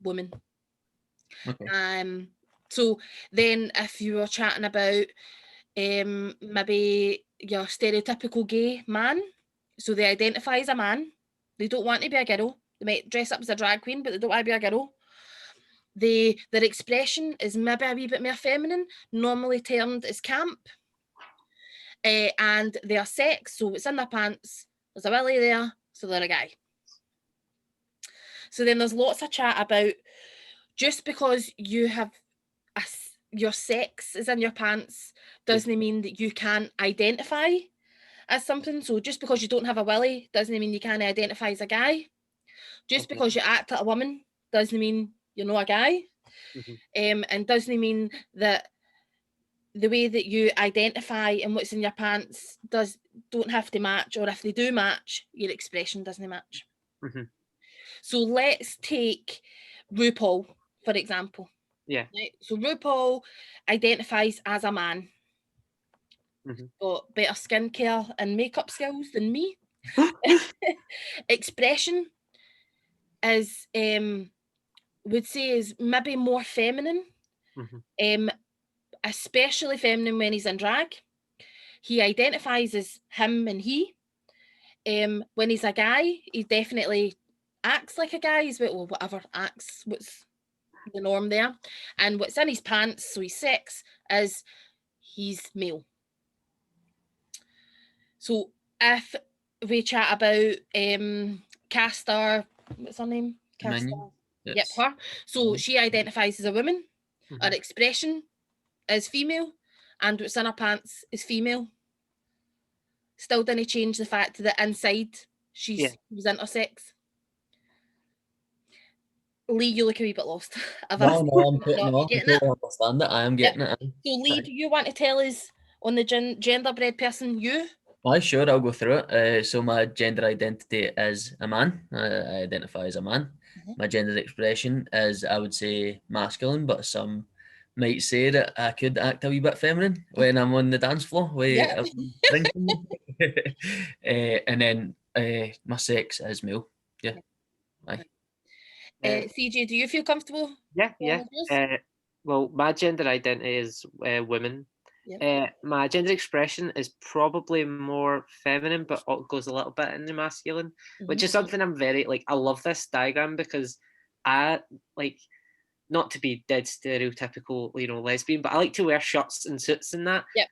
woman. So then if you were chatting about maybe your stereotypical gay man, so they identify as a man, they don't want to be a girl, they might dress up as a drag queen, but they don't want to be a girl. Their expression is maybe a wee bit more feminine, normally termed as camp, and their sex, so it's in their pants, there's a willy there, so they're a guy. So then there's lots of chat about, just because you have your sex is in your pants doesn't mean that you can't identify as something. So just because you don't have a willy doesn't mean you can't identify as a guy. Just because you act like a woman doesn't mean you're not a guy. And doesn't mean that the way that you identify and what's in your pants don't have to match, or if they do match, your expression doesn't match. So let's take RuPaul, for example. Yeah. Right? So RuPaul identifies as a man. Got better skincare and makeup skills than me. Expression is, would say, is maybe more feminine. Especially feminine when he's in drag. He identifies as him and he. When he's a guy, he definitely acts like a guy. He's whatever acts, what's the norm there. And what's in his pants, so his sex, is he's male. So if we chat about Castor, what's her name? Castor. Yep, her. So she identifies as a woman. Her expression is female, and what's in her pants is female. Still didn't change the fact that inside she was intersex. Lee, you look a wee bit lost. I totally understand it. I am getting it. So Lee, do you want to tell us on the genderbread person, you? Sure, I'll go through it. So my gender identity is a man. I identify as a man. My gender expression is, I would say, masculine, but some might say that I could act a wee bit feminine when I'm on the dance floor. And then my sex is male. Yeah. C-Jay, do you feel comfortable? Yeah. Well, my gender identity is women. My gender expression is probably more feminine, but it goes a little bit into masculine, which is something I'm very, like, I love this diagram because I, like, not to be dead stereotypical, you know, lesbian, but I like to wear shirts and suits and that. Yep.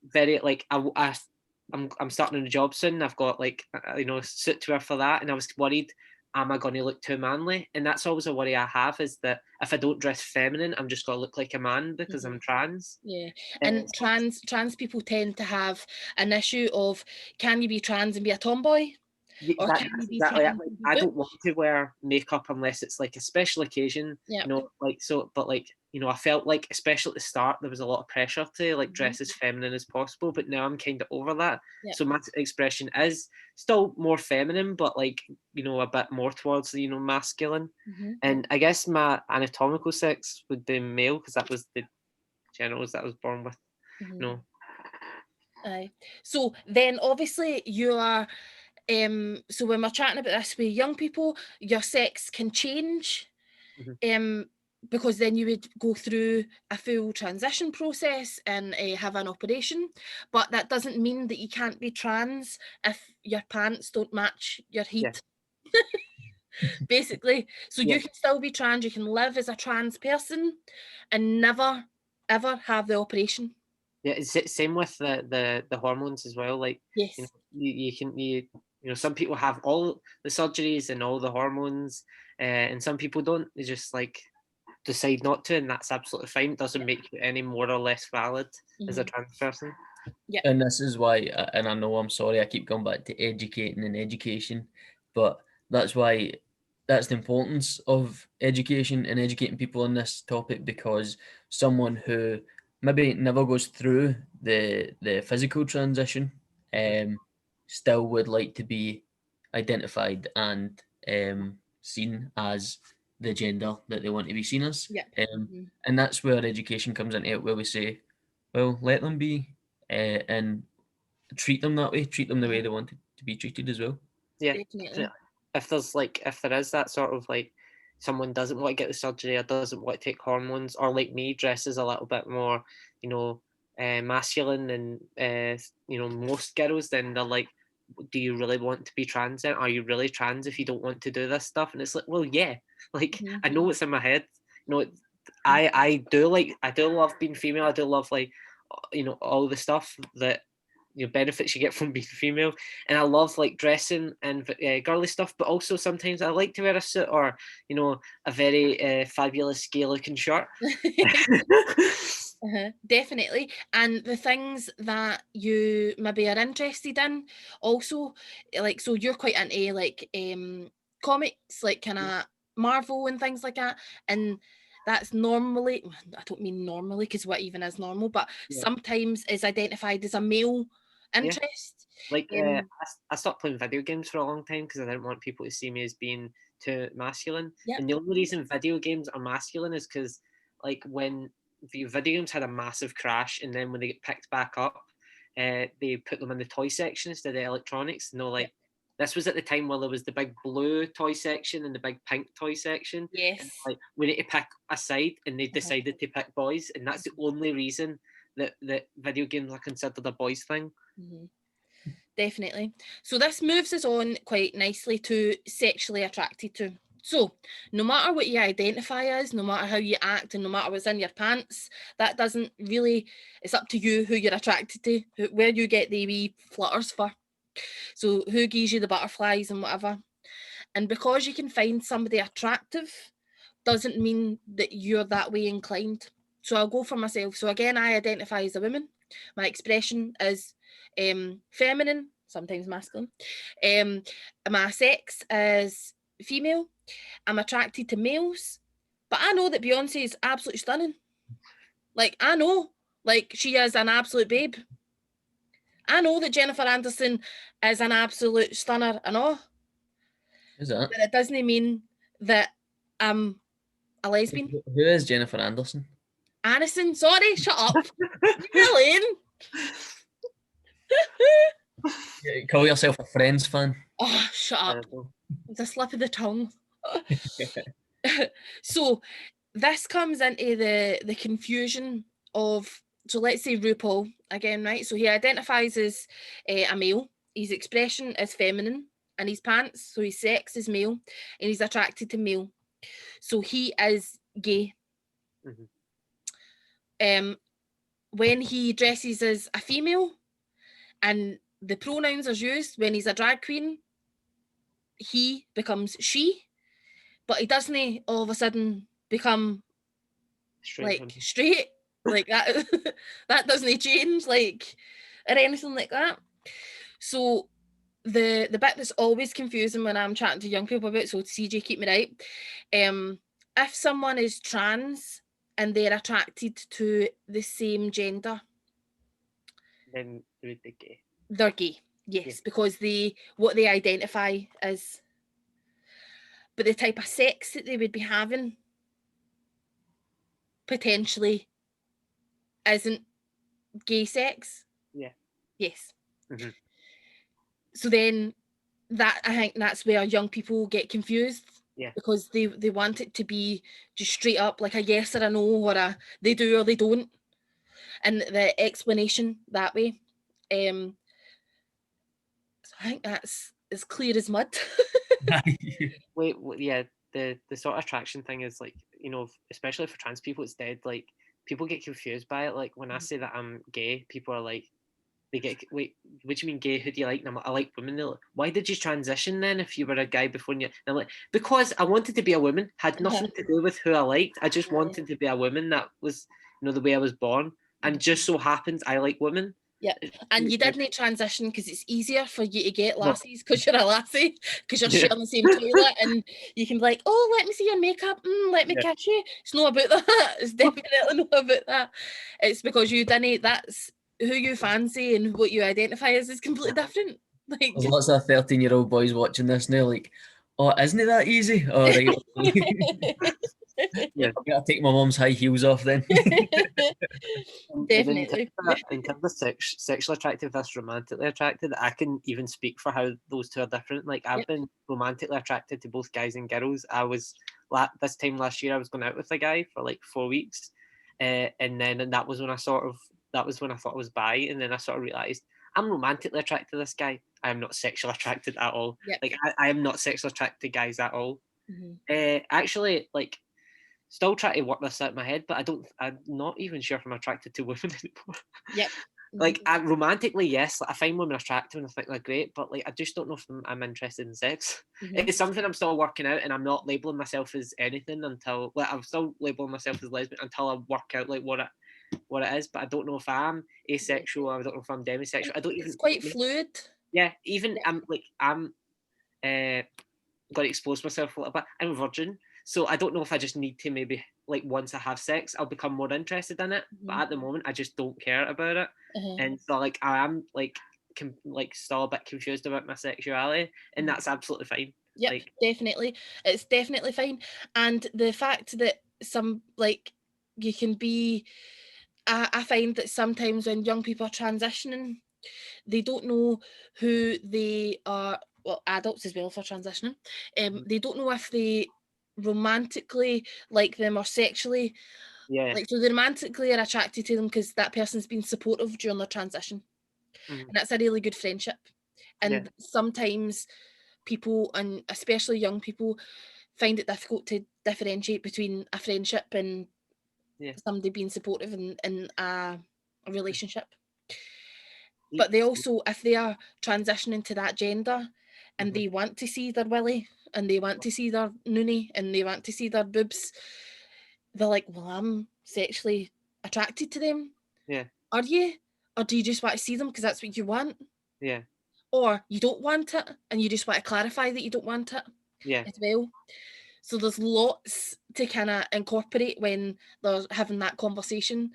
Very, like, I'm starting a job soon. I've got, like, you know, a suit to wear for that, and I was worried, am I going to look too manly? And that's always a worry I have, is that if I don't dress feminine, I'm just going to look like a man because I'm trans. Yeah, and trans people tend to have an issue of, can you be trans and be a tomboy? Or can you be exactly trans? it. Like, I don't want to wear makeup unless it's like a special occasion. Yep. You know, like, so, but like, you know, I felt like, especially at the start, there was a lot of pressure to like dress as feminine as possible, but now I'm kind of over that. Yep. So my expression is still more feminine, but like, you know, a bit more towards the, you know, masculine. And I guess my anatomical sex would be male, because that was the genitals that I was born with. No. Aye. So then obviously you are, so when we're chatting about this with young people, your sex can change, because then you would go through a full transition process and have an operation, but that doesn't mean that you can't be trans if your pants don't match your heat. Basically, so you can still be trans, you can live as a trans person and never ever have the operation. Yeah, it's same with the hormones as well. Like, yes, you know, some people have all the surgeries and all the hormones, and some people don't. They just like decide not to, and that's absolutely fine. It doesn't make you any more or less valid as a trans person. Yeah, and this is why, and I know, I'm sorry, I keep going back to educating and education, but that's why, that's the importance of education and educating people on this topic, because someone who maybe never goes through the physical transition still would like to be identified and seen as the gender that they want to be seen as. And that's where education comes into it, where we say, well, let them be, and treat them that way, treat them the way they want to be treated as well. Yeah, definitely. If there is that sort of like, someone doesn't want to get the surgery or doesn't want to take hormones, or like me, dresses a little bit more, you know, masculine and you know, most girls, then they're like, do you really want to be trans then? Are you really trans if you don't want to do this stuff? And it's like, well, yeah, like, I know what's in my head. You know, I do love being female. I do love, like, you know, all the stuff that, you know, benefits you get from being female, and I love like dressing and girly stuff, but also sometimes I like to wear a suit or, you know, a very fabulous gay looking shirt. Definitely. And the things that you maybe are interested in also, like, so you're quite into like comics, like kind of Marvel and things like that, and that's normally, I don't mean normally, because what even is normal, but sometimes is identified as a male interest. Like, I stopped playing video games for a long time because I didn't want people to see me as being too masculine. And the only reason video games are masculine is because, like, when video games had a massive crash, and then when they get picked back up, they put them in the toy section instead of electronics. No, like, this was at the time where there was the big blue toy section and the big pink toy section. Yes. And, like, we need to pick a side, and they decided to pick boys, and that's the only reason that video games are considered a boys thing. Definitely. So this moves us on quite nicely to sexually attracted to. So no matter what you identify as, no matter how you act, and no matter what's in your pants, that doesn't really, it's up to you who you're attracted to, where you get the wee flutters for. So who gives you the butterflies and whatever. And because you can find somebody attractive doesn't mean that you're that way inclined. So I'll go for myself. So again, I identify as a woman. My expression is feminine, sometimes masculine. My sex is female. I'm attracted to males, but I know that Beyonce is absolutely stunning. Like, I know, like, she is an absolute babe. I know that Jennifer Anderson is an absolute stunner and all. Is that? But it doesn't mean that I'm a lesbian. Who is Jennifer Anderson? Aniston, sorry, shut up. Elaine. Call yourself a Friends fan. Oh, shut up. It's a slip of the tongue. So this comes into the confusion of so let's say RuPaul again, right? So he identifies as a male. His expression is feminine, and his pants, so his sex is male, and he's attracted to male. So he is gay. When he dresses as a female, and the pronouns are used when he's a drag queen, he becomes she, but he doesn't all of a sudden become straight like that. That doesn't change, like, or anything like that. So the bit that's always confusing when I'm chatting to young people about, so C-Jay, keep me right, if someone is trans and they're attracted to the same gender, then they would be gay. They're gay, yes, because what they identify as. But the type of sex that they would be having potentially isn't gay sex. Yeah. Yes. So then I think that's where young people get confused. Yeah. Because they want it to be just straight up like a yes or a no, or a they do or they don't. And the explanation that way. So I think that's as clear as mud. Wait, yeah, the sort of attraction thing is like, you know, especially for trans people, it's dead. Like, people get confused by it. Like, when I say that I'm gay, people are like, they get, wait, what do you mean gay? Who do you like? And I'm like, I like women. They're like, why did you transition then if you were a guy before? And I'm like, because I wanted to be a woman. Had nothing to do with who I liked. I just wanted to be a woman. That was, you know, the way I was born. And just so happens I like women. Yeah, and you didn't transition because it's easier for you to get lassies because you're a lassie, because you're sharing the same toilet, and you can be like, oh, let me see your makeup, let me kiss you. It's not about that. It's definitely not about that. It's because you didn't. That's who you fancy, and what you identify as is completely different. Like, there's lots of 13-year-old boys watching this now, like, oh, isn't it that easy? All right. Yeah, I'm gonna take my mum's high heels off then. Definitely. In terms of sexually attractive versus romantically attracted, I can even speak for how those two are different. Like, I've been romantically attracted to both guys and girls. I was this time last year I was going out with a guy for like 4 weeks, and that was when I thought I was bi, and then I sort of realized I'm romantically attracted to this guy. I am not sexually attracted at all. Like, I am not sexually attracted to guys at all. Actually, like, still trying to work this out in my head, but I'm not even sure if I'm attracted to women anymore. Like, romantically, yes, like, I find women attractive and I think they're great, but like, I just don't know if I'm interested in sex. It's something I'm still working out, and I'm not labeling myself as anything until, like, I'm still labeling myself as lesbian until I work out like what it is. But I don't know if I'm asexual, or I don't know if I'm demisexual. I don't even. It's quite fluid. Yeah, even I'm got to expose myself a little bit. I'm a virgin, so I don't know if I just need to, maybe, like, once I have sex, I'll become more interested in it. But at the moment, I just don't care about it. And so, like, I am like still a bit confused about my sexuality, and that's absolutely fine. Yep, like, definitely, it's definitely fine. And the fact that some, like, you can be, I find that sometimes when young people are transitioning, they don't know who they are. Well, adults as well for transitioning. They don't know if they romantically like them or sexually. Like, so they romantically are attracted to them because that person's been supportive during their transition. And that's a really good friendship. And sometimes people, and especially young people, find it difficult to differentiate between a friendship and somebody being supportive in a relationship. But they also, if they are transitioning to that gender and they want to see their willy, and they want to see their noonie, and they want to see their boobs, they're like, well, I'm sexually attracted to them. Are you? Or do you just want to see them because that's what you want? Or you don't want it and you just want to clarify that you don't want it as well. So there's lots to kind of incorporate when they're having that conversation.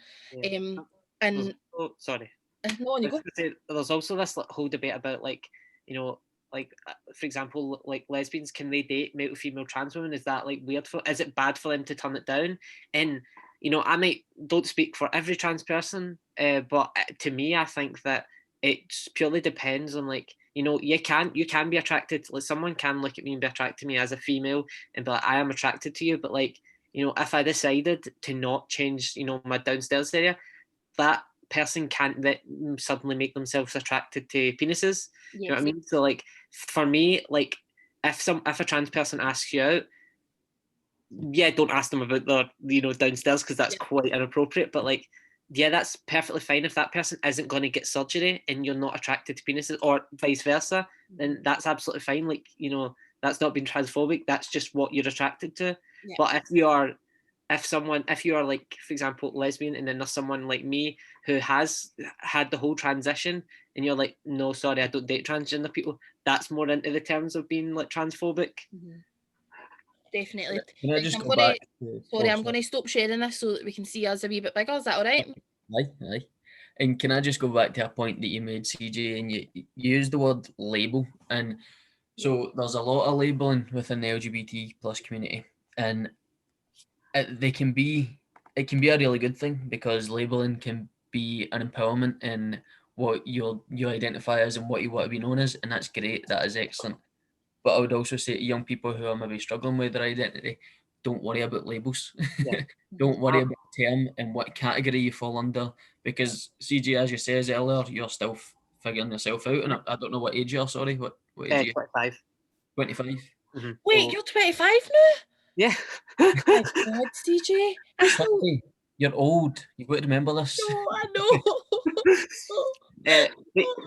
And sorry. No, on you go. There's also this whole debate about, like, you know, like, for example, like, lesbians, can they date male, female, trans women? Is that, like, weird is it bad for them to turn it down? And, you know, I don't speak for every trans person, but to me, I think that it purely depends on, like, you know, you can be attracted, like, someone can look at me and be attracted to me as a female and be like, I am attracted to you, but, like, you know, if I decided to not change, you know, my downstairs area, that person can't suddenly make themselves attracted to penises. Yes. You know what I mean? So like for me, like if a trans person asks you out, yeah, don't ask them about their, you know, downstairs, because that's quite inappropriate. But like, yeah, that's perfectly fine. If that person isn't going to get surgery and you're not attracted to penises, or vice versa, then that's absolutely fine. Like, you know, that's not being transphobic. That's just what you're attracted to. Yeah. But if you are like, for example, lesbian, and then there's someone like me who has had the whole transition, and you're like, no, sorry, I don't date transgender people, that's more into the terms of being like transphobic. Definitely. Can I just go back? I'm going to stop sharing this so that we can see us a wee bit bigger. Is that all right? Aye. And can I just go back to a point that you made, C-Jay, and you used the word label, and so there's a lot of labelling within the LGBT plus community, and it can be a really good thing, because labelling can be an empowerment in what you identify as and what you want to be known as, and that's great. That is excellent. But I would also say to young people who are maybe struggling with their identity, don't worry about labels. Yeah. Don't worry about the term and what category you fall under, because C-Jay, as you says earlier, you're still figuring yourself out, and I don't know what age you are. Sorry, what age are you? 25. 25. Mm-hmm. Wait, you're 25 now? Yeah. Oh my God, C-Jay. You're old. You've got to remember this. No, I know.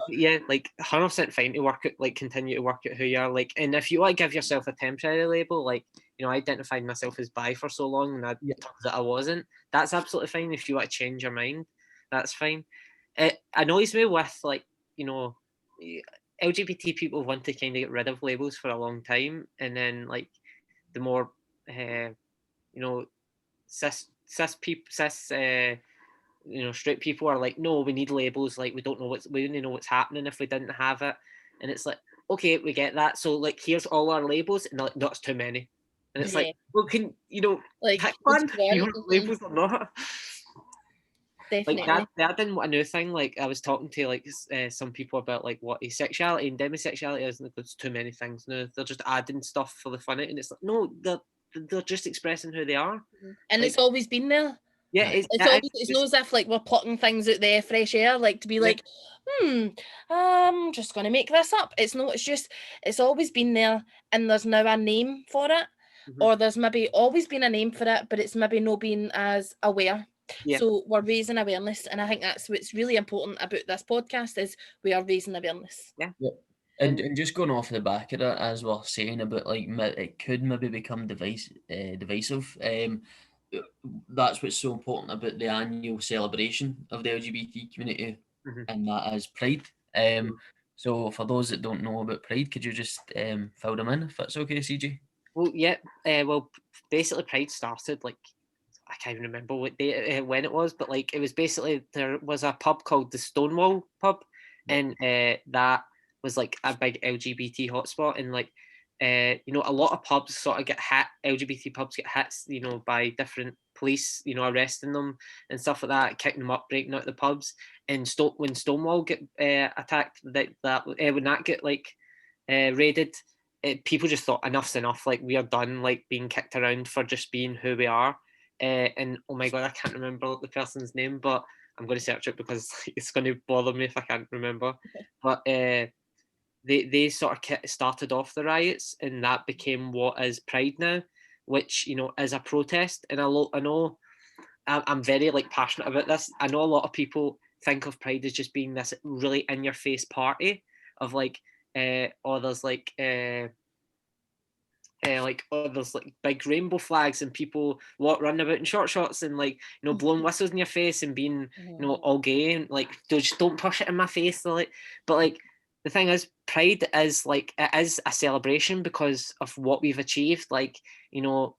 Yeah, like 100% fine to work at, like, continue to work at who you are, like, and if you want to give yourself a temporary label, like, you know, I identified myself as bi for so long, and turns out I wasn't. That's absolutely fine. If you want to change your mind, that's fine. It annoys me with, like, you know, LGBT people want to kind of get rid of labels for a long time, and then like the more you know, cis you know, straight people are like, no, we need labels, like we only know what's happening if we didn't have it. And it's like, okay, we get that, so like here's all our labels, and like, that's too many. And it's like, well, can you know, like, pick one, you want labels or not? Definitely. Like that didn't want a new thing. Like I was talking to like some people about like what asexuality and demisexuality is, and there's too many things now. They're just adding stuff for the fun of it, and it's like, no, they're just expressing who they are. And like, it's always been there. Yeah, it's not as if like we're plucking things out there fresh air, like to be like, I'm just gonna make this up. It's not. It's always been there, and there's now a name for it, or there's maybe always been a name for it, but it's maybe not been as aware. Yeah. So we're raising awareness, and I think that's what's really important about this podcast, is we are raising awareness. Yeah. And just going off the back of that, as we're saying about like it could maybe become divisive. That's what's so important about the annual celebration of the LGBT community, and that is Pride. So for those that don't know about Pride, could you just fill them in, if that's okay, C-Jay? Well, yeah. Well, basically, Pride started like, I can't even remember what day when it was, but like it was basically, there was a pub called the Stonewall pub, and that was like a big LGBT hotspot, and like you know, a lot of pubs sort of get hit. LGBT pubs get hit, you know, by different police, you know, arresting them and stuff like that, kicking them up, breaking out the pubs. And when Stonewall get attacked, that when that get like raided, people just thought enough's enough. Like, we are done like being kicked around for just being who we are. And oh my God, I can't remember the person's name, but I'm going to search it because it's going to bother me if I can't remember. But they sort of started off the riots, and that became what is Pride now, which, you know, is a protest. And I know I'm very like passionate about this. I know a lot of people think of Pride as just being this really in-your-face party of like, there's like there's like big rainbow flags and people running about in short shorts and like, you know, blowing whistles in your face and being, you know, all gay and like, just don't push it in my face. Like, but like, the thing is, Pride is like, it is a celebration because of what we've achieved. Like, you know,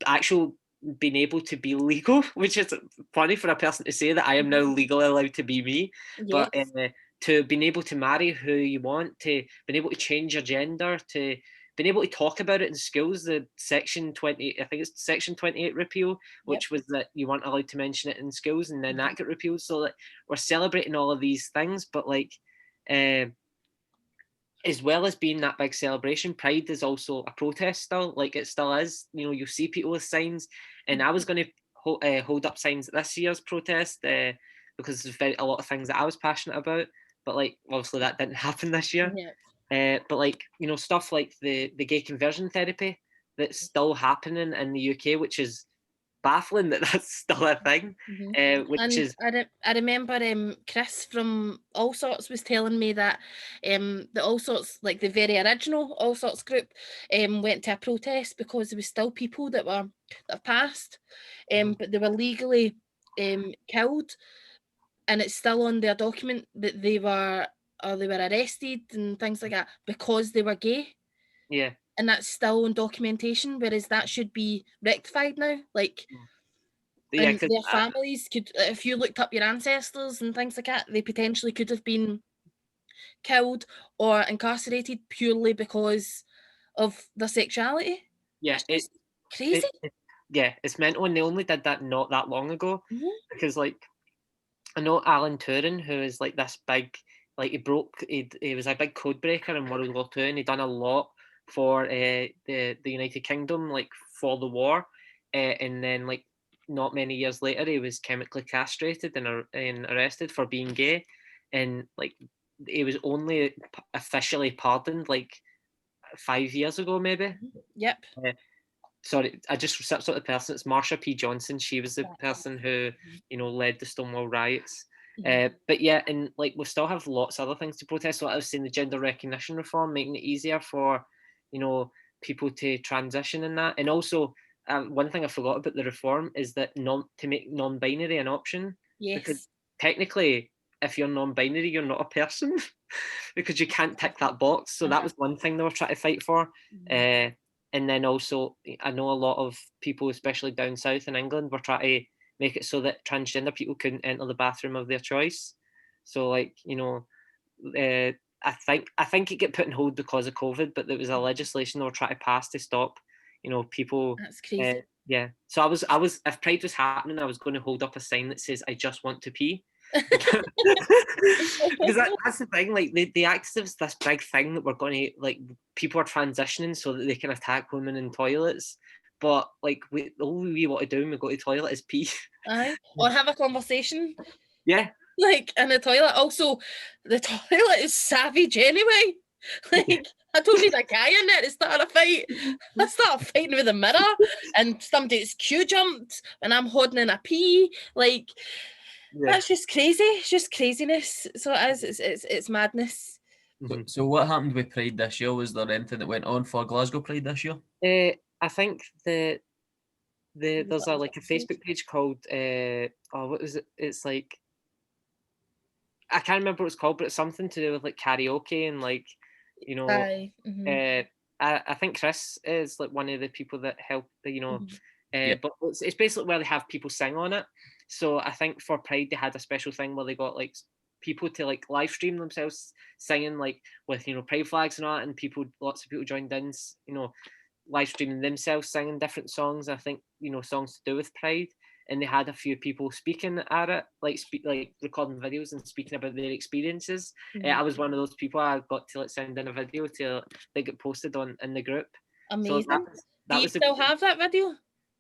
actual being able to be legal, which is funny for a person to say that I am now legally allowed to be me. Yes. But to being able to marry who you want, to being able to change your gender, to being able to talk about it in schools, the Section 20, I think it's Section 28 repeal, which was that you weren't allowed to mention it in schools, and then that got repealed. So that we're celebrating all of these things, but like, as well as being that big celebration, Pride is also a protest still. Like, it still is. You know, you see people with signs, and I was going to hold up signs at this year's protest because there's a lot of things that I was passionate about, but like obviously that didn't happen this year. But like, you know, stuff like the gay conversion therapy that's still happening in the UK, which is baffling that that's still a thing. I remember Chris from All Sorts was telling me that the All Sorts, like the very original All Sorts group, went to a protest because there was still people that have passed, but they were legally killed, and it's still on their document that they were arrested and things like that because they were gay. Yeah. And that's still on documentation, whereas that should be rectified now. Like, and their families could, if you looked up your ancestors and things like that, they potentially could have been killed or incarcerated purely because of their sexuality. Yeah, it's crazy. It's mental, and they only did that not that long ago, because like I know Alan Turing, who is like this big, like he was a big code breaker in World War II, and he done a lot for the United Kingdom, like for the war, and then like not many years later he was chemically castrated and arrested for being gay, and like he was only officially pardoned like 5 years ago maybe. Yep. Sorry, I just researched out the person. It's Marsha P. Johnson. She was the person who, you know, led the Stonewall riots. But yeah, and like we still have lots of other things to protest. So I was saying the gender recognition reform, making it easier for, you know, people to transition in that. And also, one thing I forgot about the reform is that to make non-binary an option. Yes. Because technically, if you're non-binary, you're not a person because you can't tick that box. So that was one thing they were trying to fight for. And then also, I know a lot of people, especially down south in England, were trying to make it so that transgender people couldn't enter the bathroom of their choice. So, like, you know, I think it get put on hold because of COVID, but there was a legislation they were trying to pass to stop, you know, people. That's crazy. Yeah. So I was, if Pride was happening, I was going to hold up a sign that says, "I just want to pee." Because that's the thing, like the actives, this big thing that we're going to, like, people are transitioning so that they can attack women in toilets, but like all we want to do when we go to the toilet is pee. Aye. Or have a conversation. Yeah. Like in the toilet. Also, the toilet is savage anyway. Like, I don't need a guy in there to start a fight. I start fighting with a mirror and somebody's queue jumped and I'm holding in a pee. Like, that's just crazy. It's just craziness. So it is. It's madness. So what happened with Pride this year? Was there anything that went on for Glasgow Pride this year? I think there's a Facebook page called what was it? It's like, I can't remember what it's called, but it's something to do with like karaoke and like, you know, I think Chris is like one of the people that help, you know, but it's basically where they have people sing on it. So I think for Pride they had a special thing where they got like people to like live stream themselves singing, like with, you know, Pride flags and all that, and lots of people joined in, you know, live streaming themselves singing different songs. I think, you know, songs to do with Pride. And they had a few people speaking at it, like recording videos and speaking about their experiences. I was one of those people. I got to like send in a video to get posted in the group. Amazing. So do you still have that video?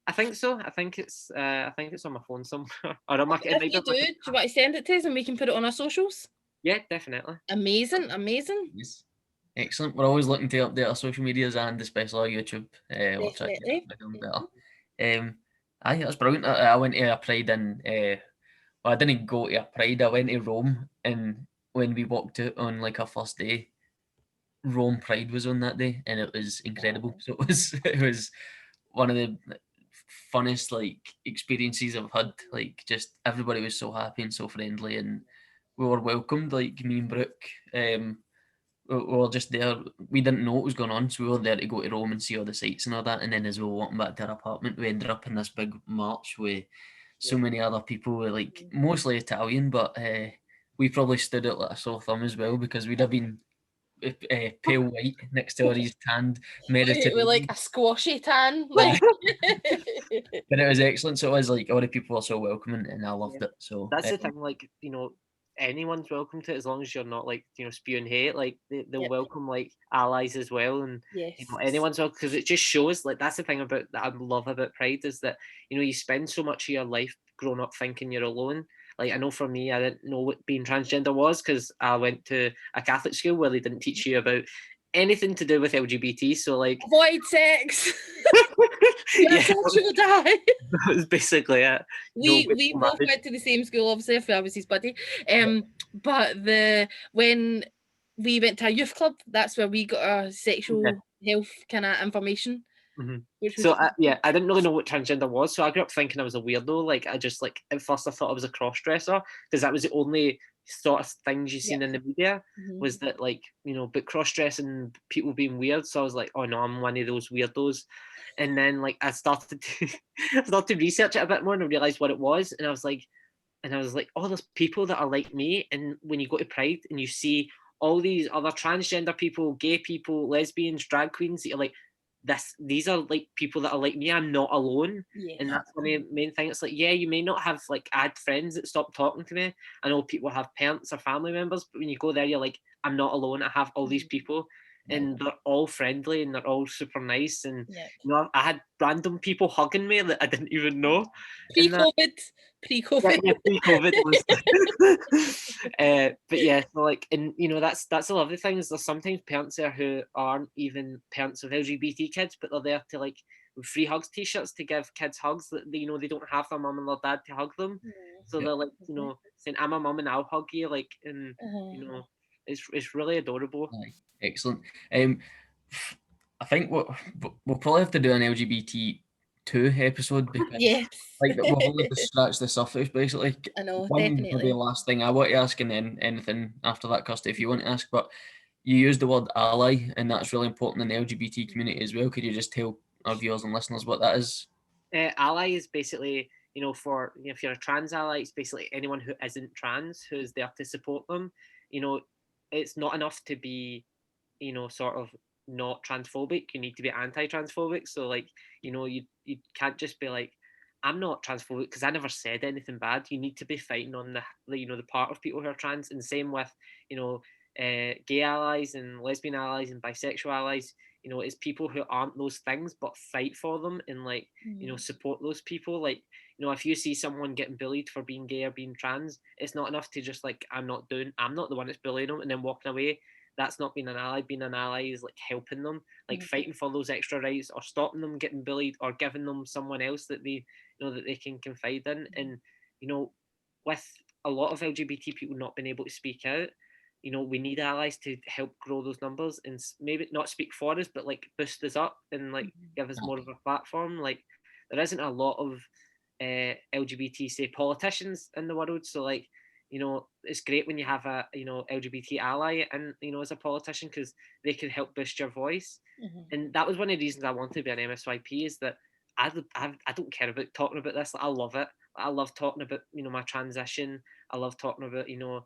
I think so. I think it's on my phone somewhere. Or if you do you want to send it to us and we can put it on our socials? Yeah, definitely. Amazing. Yes. Excellent. We're always looking to update our social medias and especially our YouTube. We'll try to get better. Aye, that's brilliant. I went to a Pride in, I didn't go to a Pride, I went to Rome, and when we walked out on like our first day, Rome Pride was on that day, and it was incredible. So it was one of the funnest like experiences I've had. Like, just everybody was so happy and so friendly, and we were welcomed. Like, me and Brooke, we were just there. We didn't know what was going on, so we were there to go to Rome and see all the sights and all that. And then as we were walking back to our apartment, we ended up in this big march with so many other people, like mostly Italian, but we probably stood out like a sore thumb as well because we'd have been pale white next to all these tanned Mediterranean. With like a squashy tan, like. But it was excellent. So it was like all the people were so welcoming, and I loved it. So that's the thing, like, you know, anyone's welcome to it, as long as you're not like, you know, spewing hate. Like they'll welcome like allies as well, and you know, anyone's welcome, because it just shows, like, that's the thing about that I love about Pride, is that, you know, you spend so much of your life growing up thinking you're alone. Like, I know for me, I didn't know what being transgender was, because I went to a Catholic school where they didn't teach you about anything to do with LGBT. So like, avoid sex. You're a sexual die. That was basically it. We both went to the same school, obviously, if I was his buddy. But when we went to a youth club, that's where we got our sexual health kind of information. Which was I didn't really know what transgender was, so I grew up thinking I was a weirdo. Like, I just, like, at first I thought I was a cross-dresser, because that was the only sort of things you seen in the media, was that, like, you know, but cross-dressing, people being weird. So I was like, oh no, I'm one of those weirdos. And then, like, I started to research it a bit more, and I realized what it was, and I was like, oh, there's people that are like me. And when you go to Pride and you see all these other transgender people, gay people, lesbians, drag queens, that you're like, these are like people that are like me. I'm not alone. And that's the main thing. It's like, yeah, you may not have, like, I had friends that stopped talking to me. I know people have parents or family members, but when you go there, you're like, I'm not alone. I have all these people, and they're all friendly, and they're all super nice. And you know, I had random people hugging me that I didn't even know. Pre-COVID. Yeah, pre-COVID was. But yeah, so, like, and you know, that's a lovely thing, is there's sometimes parents there who aren't even parents of LGBT kids, but they're there to, like, with free hugs t-shirts to give kids hugs that they, you know, they don't have their mum and their dad to hug them. So they're like, you know, saying, I'm a mum and I'll hug you, like, and you know, it's really adorable. Excellent. I think we'll probably have to do an LGBT 2 episode, because like, we've only just scratched the surface, basically. I know, definitely. Maybe the last thing I want to ask, and then anything after that, Kirsty, if you want to ask. But you used the word ally, and that's really important in the LGBT community as well. Could you just tell our viewers and listeners what that is? Ally is basically, you know, for, you know, if you're a trans ally, it's basically anyone who isn't trans who's there to support them. You know, it's not enough to be, you know, sort of not transphobic. You need to be anti-transphobic. So, like, you know, you can't just be like, I'm not transphobic because I never said anything bad. You need to be fighting on the you know, the part of people who are trans. And same with, you know, gay allies and lesbian allies and bisexual allies. You know, it's people who aren't those things but fight for them, and, like, you know, support those people. Like, you know, if you see someone getting bullied for being gay or being trans, it's not enough to just, like, I'm not the one that's bullying them and then walking away. That's not being an ally. Being an ally is, like, helping them, like, fighting for those extra rights, or stopping them getting bullied, or giving them someone else that they, you know, that they can confide in. And, you know, with a lot of LGBT people not being able to speak out, you know, we need allies to help grow those numbers, and maybe not speak for us, but, like, boost us up and, like, give us more of a platform. Like, there isn't a lot of LGBT, say, politicians in the world. So, like, you know, it's great when you have a, you know, LGBT ally, and, you know, as a politician, because they can help boost your voice. And that was one of the reasons I wanted to be an MSYP, is that I don't care about talking about this. Like, I love it. I love talking about, you know, my transition. I love talking about, you know,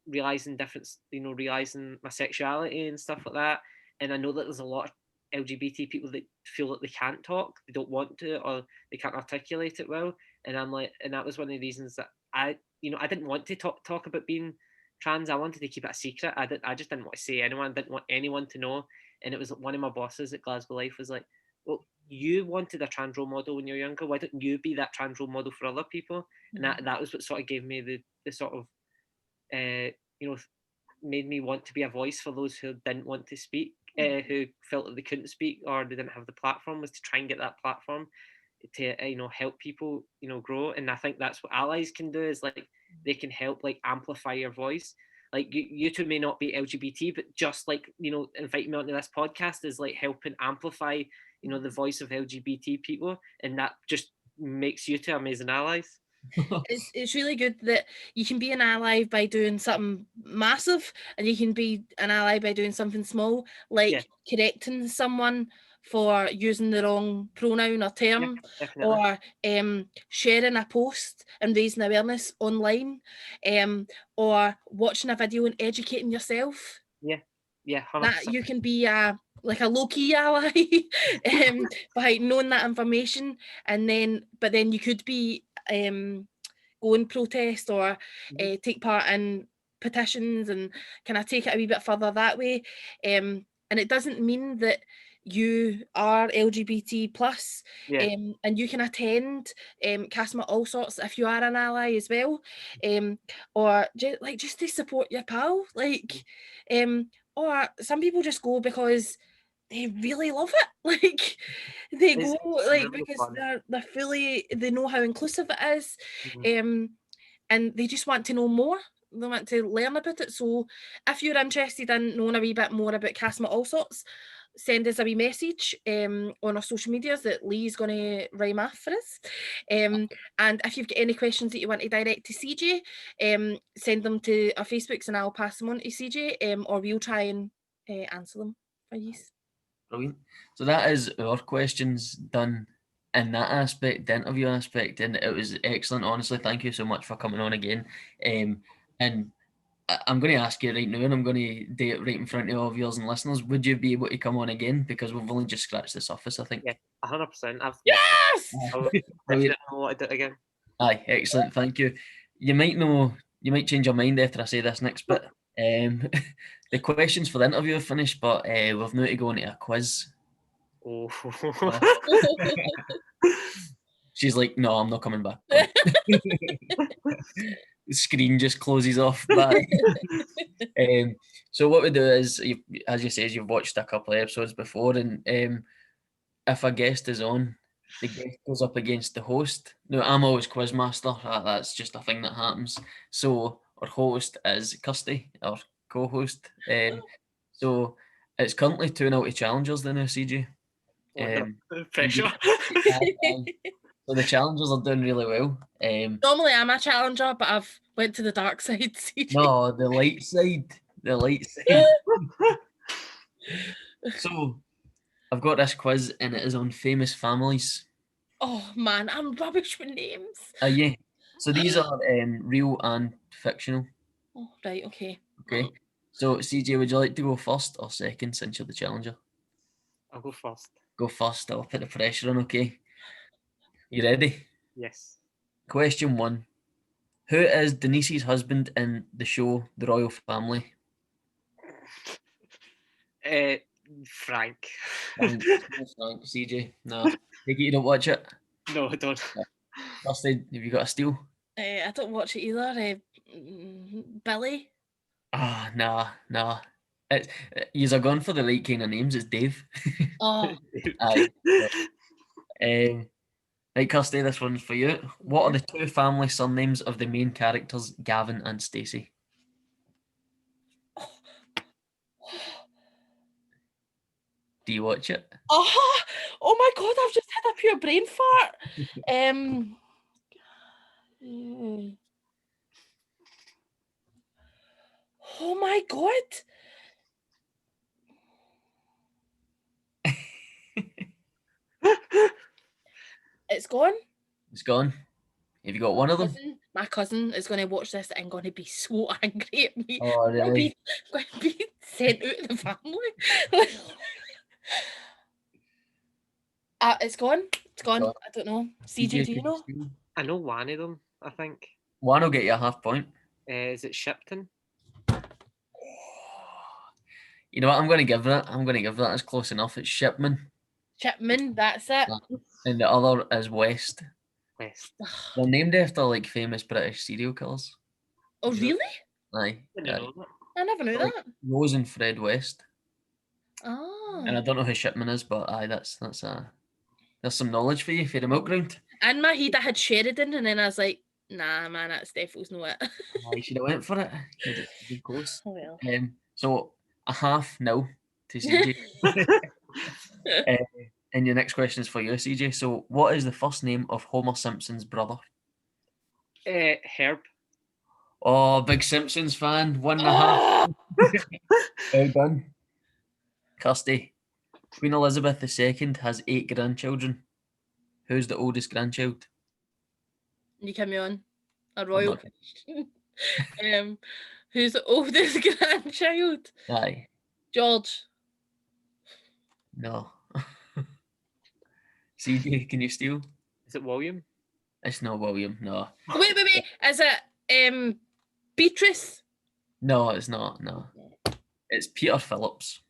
realizing difference, you know, realizing my sexuality and stuff like that. And I know that there's a lot of LGBT people that feel that they can't talk, they don't want to, or they can't articulate it well. And I'm like, and that was one of the reasons that I didn't want to talk about being trans. I wanted to keep it a secret. I just didn't want to say anyone. I didn't want anyone to know. And it was one of my bosses at Glasgow Life was like, well, you wanted a trans role model when you're younger. Why don't you be that trans role model for other people? And that was what sort of gave me the sort of, you know, made me want to be a voice for those who didn't want to speak, who felt that they couldn't speak, or they didn't have the platform, was to try and get that platform to, you know, help people, you know, grow. And I think that's what allies can do, is, like, they can help, like, amplify your voice. Like, you two may not be LGBT, but just, like, you know, inviting me onto this podcast is, like, helping amplify, you know, the voice of LGBT people, and that just makes you two amazing allies. It's really good that you can be an ally by doing something massive, and you can be an ally by doing something small, like correcting someone for using the wrong pronoun or term, or sharing a post and raising awareness online, or watching a video and educating yourself. That you can be like a low-key ally by knowing that information, and then you could be go and protest or take part in petitions and kind of take it a wee bit further that way. And it doesn't mean that you are LGBT plus, and you can attend Casma All Sorts if you are an ally as well, or just to support your pal, like, or some people just go because they really love it, like they go like really because they know how inclusive it is, and they just want to know more. They want to learn about it. So if you're interested in knowing a wee bit more about Casma All Sorts, send us a wee message on our social medias that Lee's going to rhyme off for us. And if you've got any questions that you want to direct to C-Jay, send them to our Facebooks and I'll pass them on to C-Jay, or we'll try and answer them for you. Brilliant. So that is our questions done in that aspect, the interview aspect, and it was excellent. Honestly, thank you so much for coming on again. And I'm going to ask you right now, and I'm going to do it right in front of all viewers and listeners. Would you be able to come on again? Because we've only just scratched the surface, I think. Yeah, 100%. Yes! I would definitely want to do it again. Aye, excellent. Thank you. You might change your mind after I say this next bit. The questions for the interview are finished, but we've now to go into a quiz. Oh. She's like, no, I'm not coming back. The screen just closes off. So what we do is, as you say, you've watched a couple of episodes before, and if a guest is on, the guest goes up against the host. Now, I'm always quizmaster. That's just a thing that happens. So our host is Kirsty, our co-host. So it's currently 2-0 to challengers then, C-Jay. Pressure. So the challengers are doing really well. Normally I'm a challenger, but I've went to the dark side, C-Jay. No, the light side. The light side. So I've got this quiz and it is on famous families. Oh man, I'm rubbish with names. Yeah. So these are real and fictional. Oh, right, okay. Okay. So C-Jay, would you like to go first or second since you're the challenger? I'll go first. Go first. I'll put the pressure on, okay? You ready? Yes. Question 1. Who is Denise's husband in the show The Royal Family? Frank. Frank, C-Jay. No. Take it you don't watch it? No, I don't. Kirsty, have you got a steal? I don't watch it either. Billy? Ah, nah. You're gone for the right kind of names. It's Dave. Oh. Aye. Right, Kirsty, this one's for you. What are the two family surnames of the main characters, Gavin and Stacey? Do you watch it? Oh my god, I've just had a pure brain fart. Oh my god. It's gone. It's gone. Have you got one of them? My cousin is going to watch this and going to be so angry at me. Oh, really? Going to be sent out of the family. It's gone. It's gone. I don't know. C-Jay, do you know? I know one of them, I think. One will get you a half point. Is it Shipton? You know what? I'm going to give that. It's close enough. It's Shipman. Shipman, that's it. And the other is West. West. They're named after like famous British serial killers. Oh, really? Aye. I never knew that. Rose and Fred West. Oh. And I don't know who Shipman is, but aye, that's there's some knowledge for you for the milk round. In my head, I had Sheridan, and then I was like, nah, man, that's definitely not it. You should have went for it. You'd close. Oh, well. So a 0.5 to C-Jay. And your next question is for you, C-Jay. So what is the first name of Homer Simpson's brother? Herb. Oh, big Simpsons fan. 1.5. Well done. Kirsty. Queen Elizabeth II has 8 grandchildren. Who's the oldest grandchild? You come on. A royal question. Who's the oldest grandchild? Aye. George. No. C-Jay, can you steal? Is it William? It's not William, no. Wait. Is it Beatrice? No, it's not, no. It's Peter Phillips.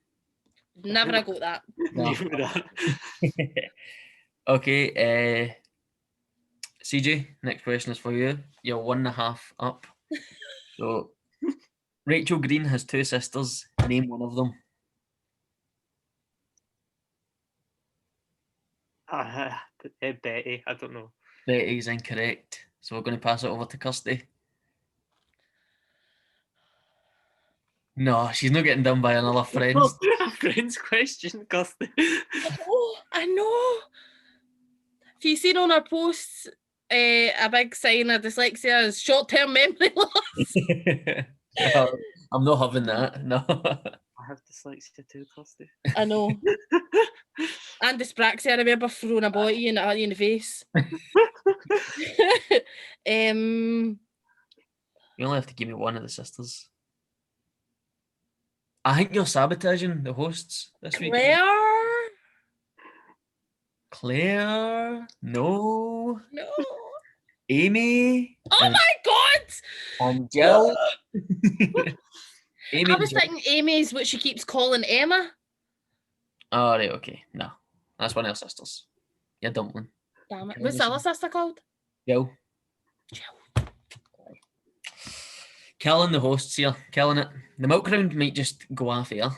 Never got that. No. Okay, CJ, next question is for you. You're 1.5 up. So, Rachel Green has 2 sisters. Name one of them. Betty, I don't know. Betty's incorrect. So we're going to pass it over to Kirsty. No, she's not getting done by another friend. A friend's question, Kirsty. Oh, I know. If you've seen on our posts, a big sign of dyslexia is short-term memory loss. No, I'm not having that. No. I have dyslexia too, Kirsty. I know. And dyspraxia. I remember throwing a body in at you in the face. You only have to give me one of the sisters. I think you're sabotaging the hosts this week. Claire? No. Amy? Oh my God! And Jill? I was thinking Amy's what she keeps calling Emma. Oh, right, okay. No. That's one of her sisters. Yeah, Dumpling. Damn it. What's the other sister called? Jill. Killing the hosts here. Killing it. The milk round might just go off here.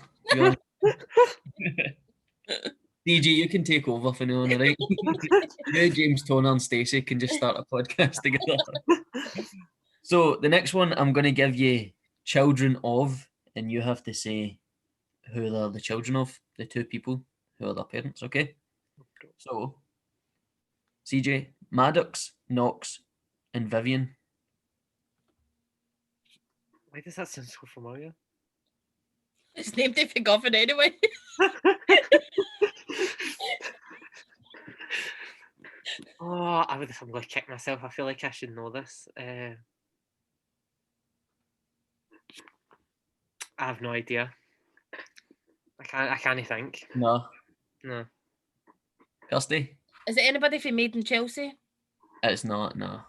DJ, you can take over for now, alright? You, James, Toner and Stacey can just start a podcast together. So the next one, I'm going to give you children of, and you have to say who they're the children of, the 2 people who are their parents, okay? So, CJ, Maddox, Knox, and Vivian. Why does that sound so familiar? It's named David Goffin anyway. I'm going to kick myself. I feel like I should know this. I have no idea. I can't think. No. Kirsty? Is it anybody from Made in Chelsea? It's not, no.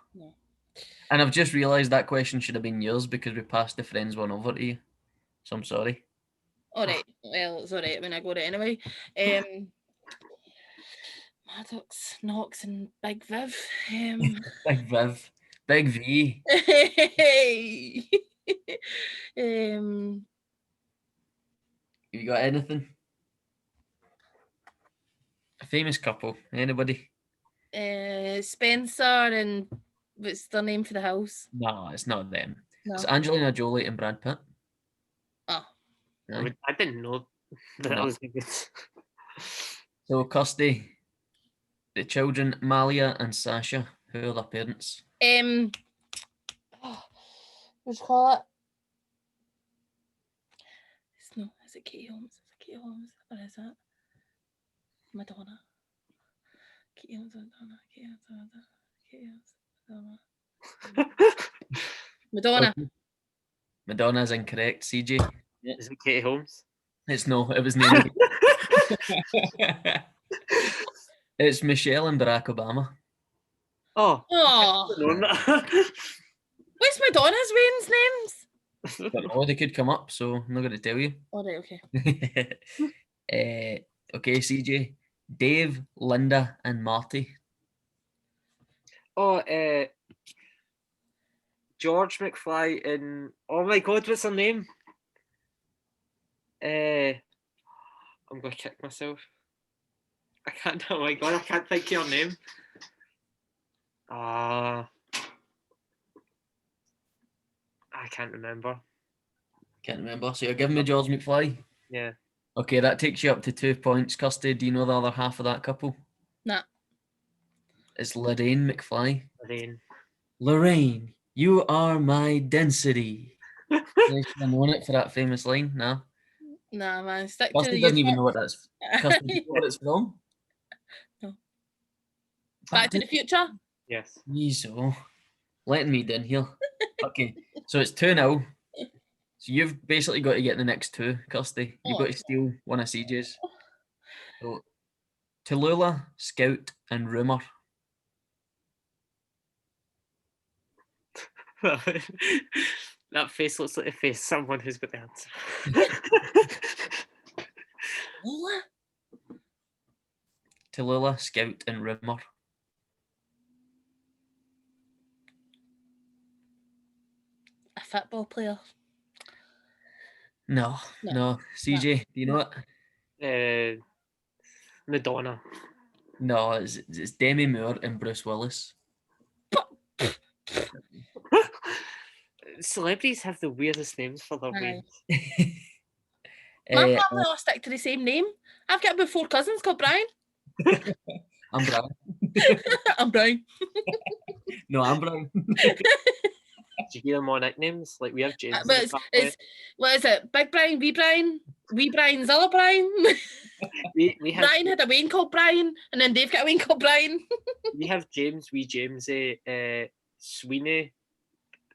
And I've just realised that question should have been yours because we passed the Friends one over to you. So I'm sorry. Alright. Well, it's alright when I got it anyway. Maddox, Knox, and Big Viv. Big Viv. Big V. Have you got anything? A famous couple. Anybody? Spencer and what's their name for the house? No, it's not them. No. It's Angelina Jolie and Brad Pitt. Oh. I didn't know that was good. Oh So, Kirsty, the children, Malia and Sasha, who are their parents? What do you call it? Is it Katie Holmes? Is it Katie Holmes? Or is it Madonna? Katie Holmes, Madonna. Katie Holmes, Madonna. Katie Holmes, Madonna. Madonna. Okay. Madonna is incorrect. CJ? Is it Katie Holmes? It was named. It's Michelle and Barack Obama. Oh. What's Madonna's Wayne's names? They could come up, so I'm not going to tell you. Alright, okay. Okay, CJ. Dave, Linda, and Marty. George McFly and oh my God, what's her name? I'm going to kick myself. I can't. Oh my God, I can't think of your name. I can't remember. Can't remember. So you're giving me George McFly? Yeah. Okay, that takes you up to 2 points. Kirsty, do you know the other half of that couple? Nah. It's Lorraine McFly. Lorraine, you are my density. You known it for that famous line? No? Nah, man. Stick Kirsty to doesn't even know what that's. Kirsty, do you know what it's from? No. Back to the Future? Yes. So letting me down here. Okay, so it's 2-0. So you've basically got to get the next 2, Kirsty. You've got to steal one of CJ's. So Tallulah, Scout, and Rumour. That face looks like a face someone who's got the answer. Lola? Tallulah, Scout and Rumour. A football player? No. C-Jay, do you know it? Madonna. No, it's Demi Moore and Bruce Willis. Celebrities have the weirdest names for their names. My family all stick to the same name. I've got about 4 cousins called Brian. I'm Brian. I'm Brian. No, I'm Brian. Do you hear more nicknames? Like we have James. But it's what is it? Big Brian, wee Brian, Zilla Brian. we have Brian had a Wayne called Brian, and then Dave got a Wayne called Brian. We have James, Sweeney.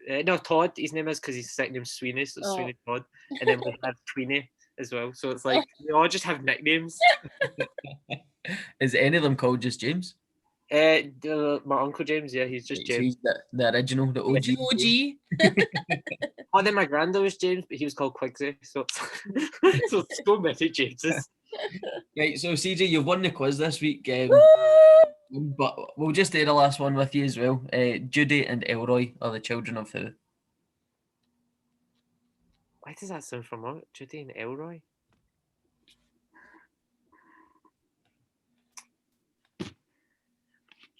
No, Todd. His name is because his second name's Sweeney, so it's Sweeney Todd. And then we have Tweenie as well. So it's like we all just have nicknames. Is any of them called just James? My uncle James, yeah, he's just James. He's the original, the OG. Oh, then my granddad was James, but he was called Quigley. So so many Jameses. Right, so C-Jay, you've won the quiz this week. But we'll just do the last one with you as well. Judy and Elroy are the children of who? Why does that sound familiar? Judy and Elroy?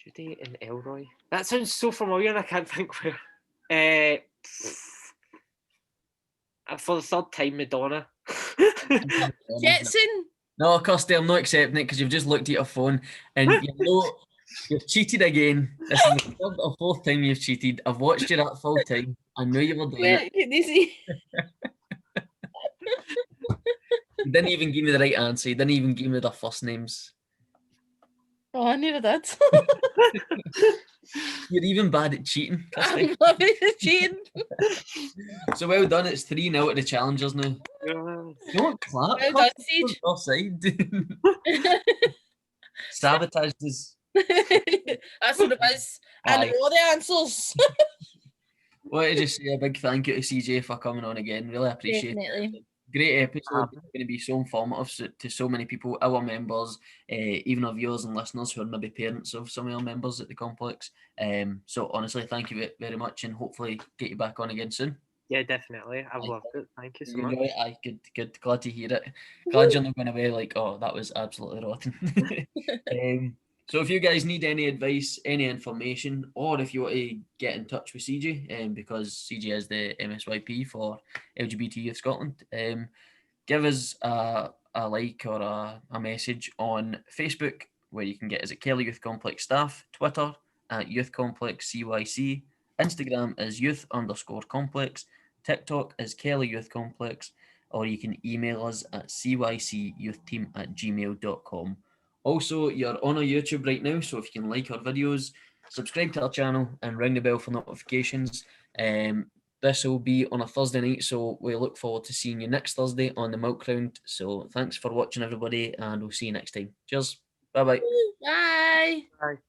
Judy and Elroy. That sounds so familiar and I can't think where. For the third time, Madonna. Jetson. No, Kirsty, I'm not accepting it because you've just looked at your phone and you know you've cheated again. This is the third or fourth time you've cheated. I've watched you that full time. I knew you were doing it. Can you see? You didn't even give me the right answer. You didn't even give me the first names. Oh, I never did. You're even bad at cheating, Kirsty. I'm loving the cheating. So well done. It's 3-0 to the challengers now. Don't clap. Well done, Siege. Offside. Sabotage this. That's what it was. I know all the answers. Wanted to say a big thank you to C-Jay for coming on again. Really appreciate it. Great episode. It's going to be so informative to so many people, our members, even our viewers and listeners who are maybe parents of some of our members at the complex. So honestly, thank you very much, and hopefully get you back on again soon. Yeah, definitely. I've loved it. Thank you so much. Good. Glad to hear it. Glad you're not going away like, oh, that was absolutely rotten. So if you guys need any advice, any information, or if you want to get in touch with C-Jay, because C-Jay is the MSYP for LGBT Youth Scotland, give us a like or a message on Facebook, where you can get us at Kelly Youth Complex Staff, Twitter at Youth Complex CYC, Instagram is youth_complex, TikTok is Kelly Youth Complex, or you can email us at cycyouthteam@gmail.com. Also, you're on our YouTube right now, so if you can like our videos, subscribe to our channel, and ring the bell for notifications. This will be on a Thursday night, so we look forward to seeing you next Thursday on the Milk Round. So thanks for watching, everybody, and we'll see you next time. Cheers. Bye-bye. Bye. Bye.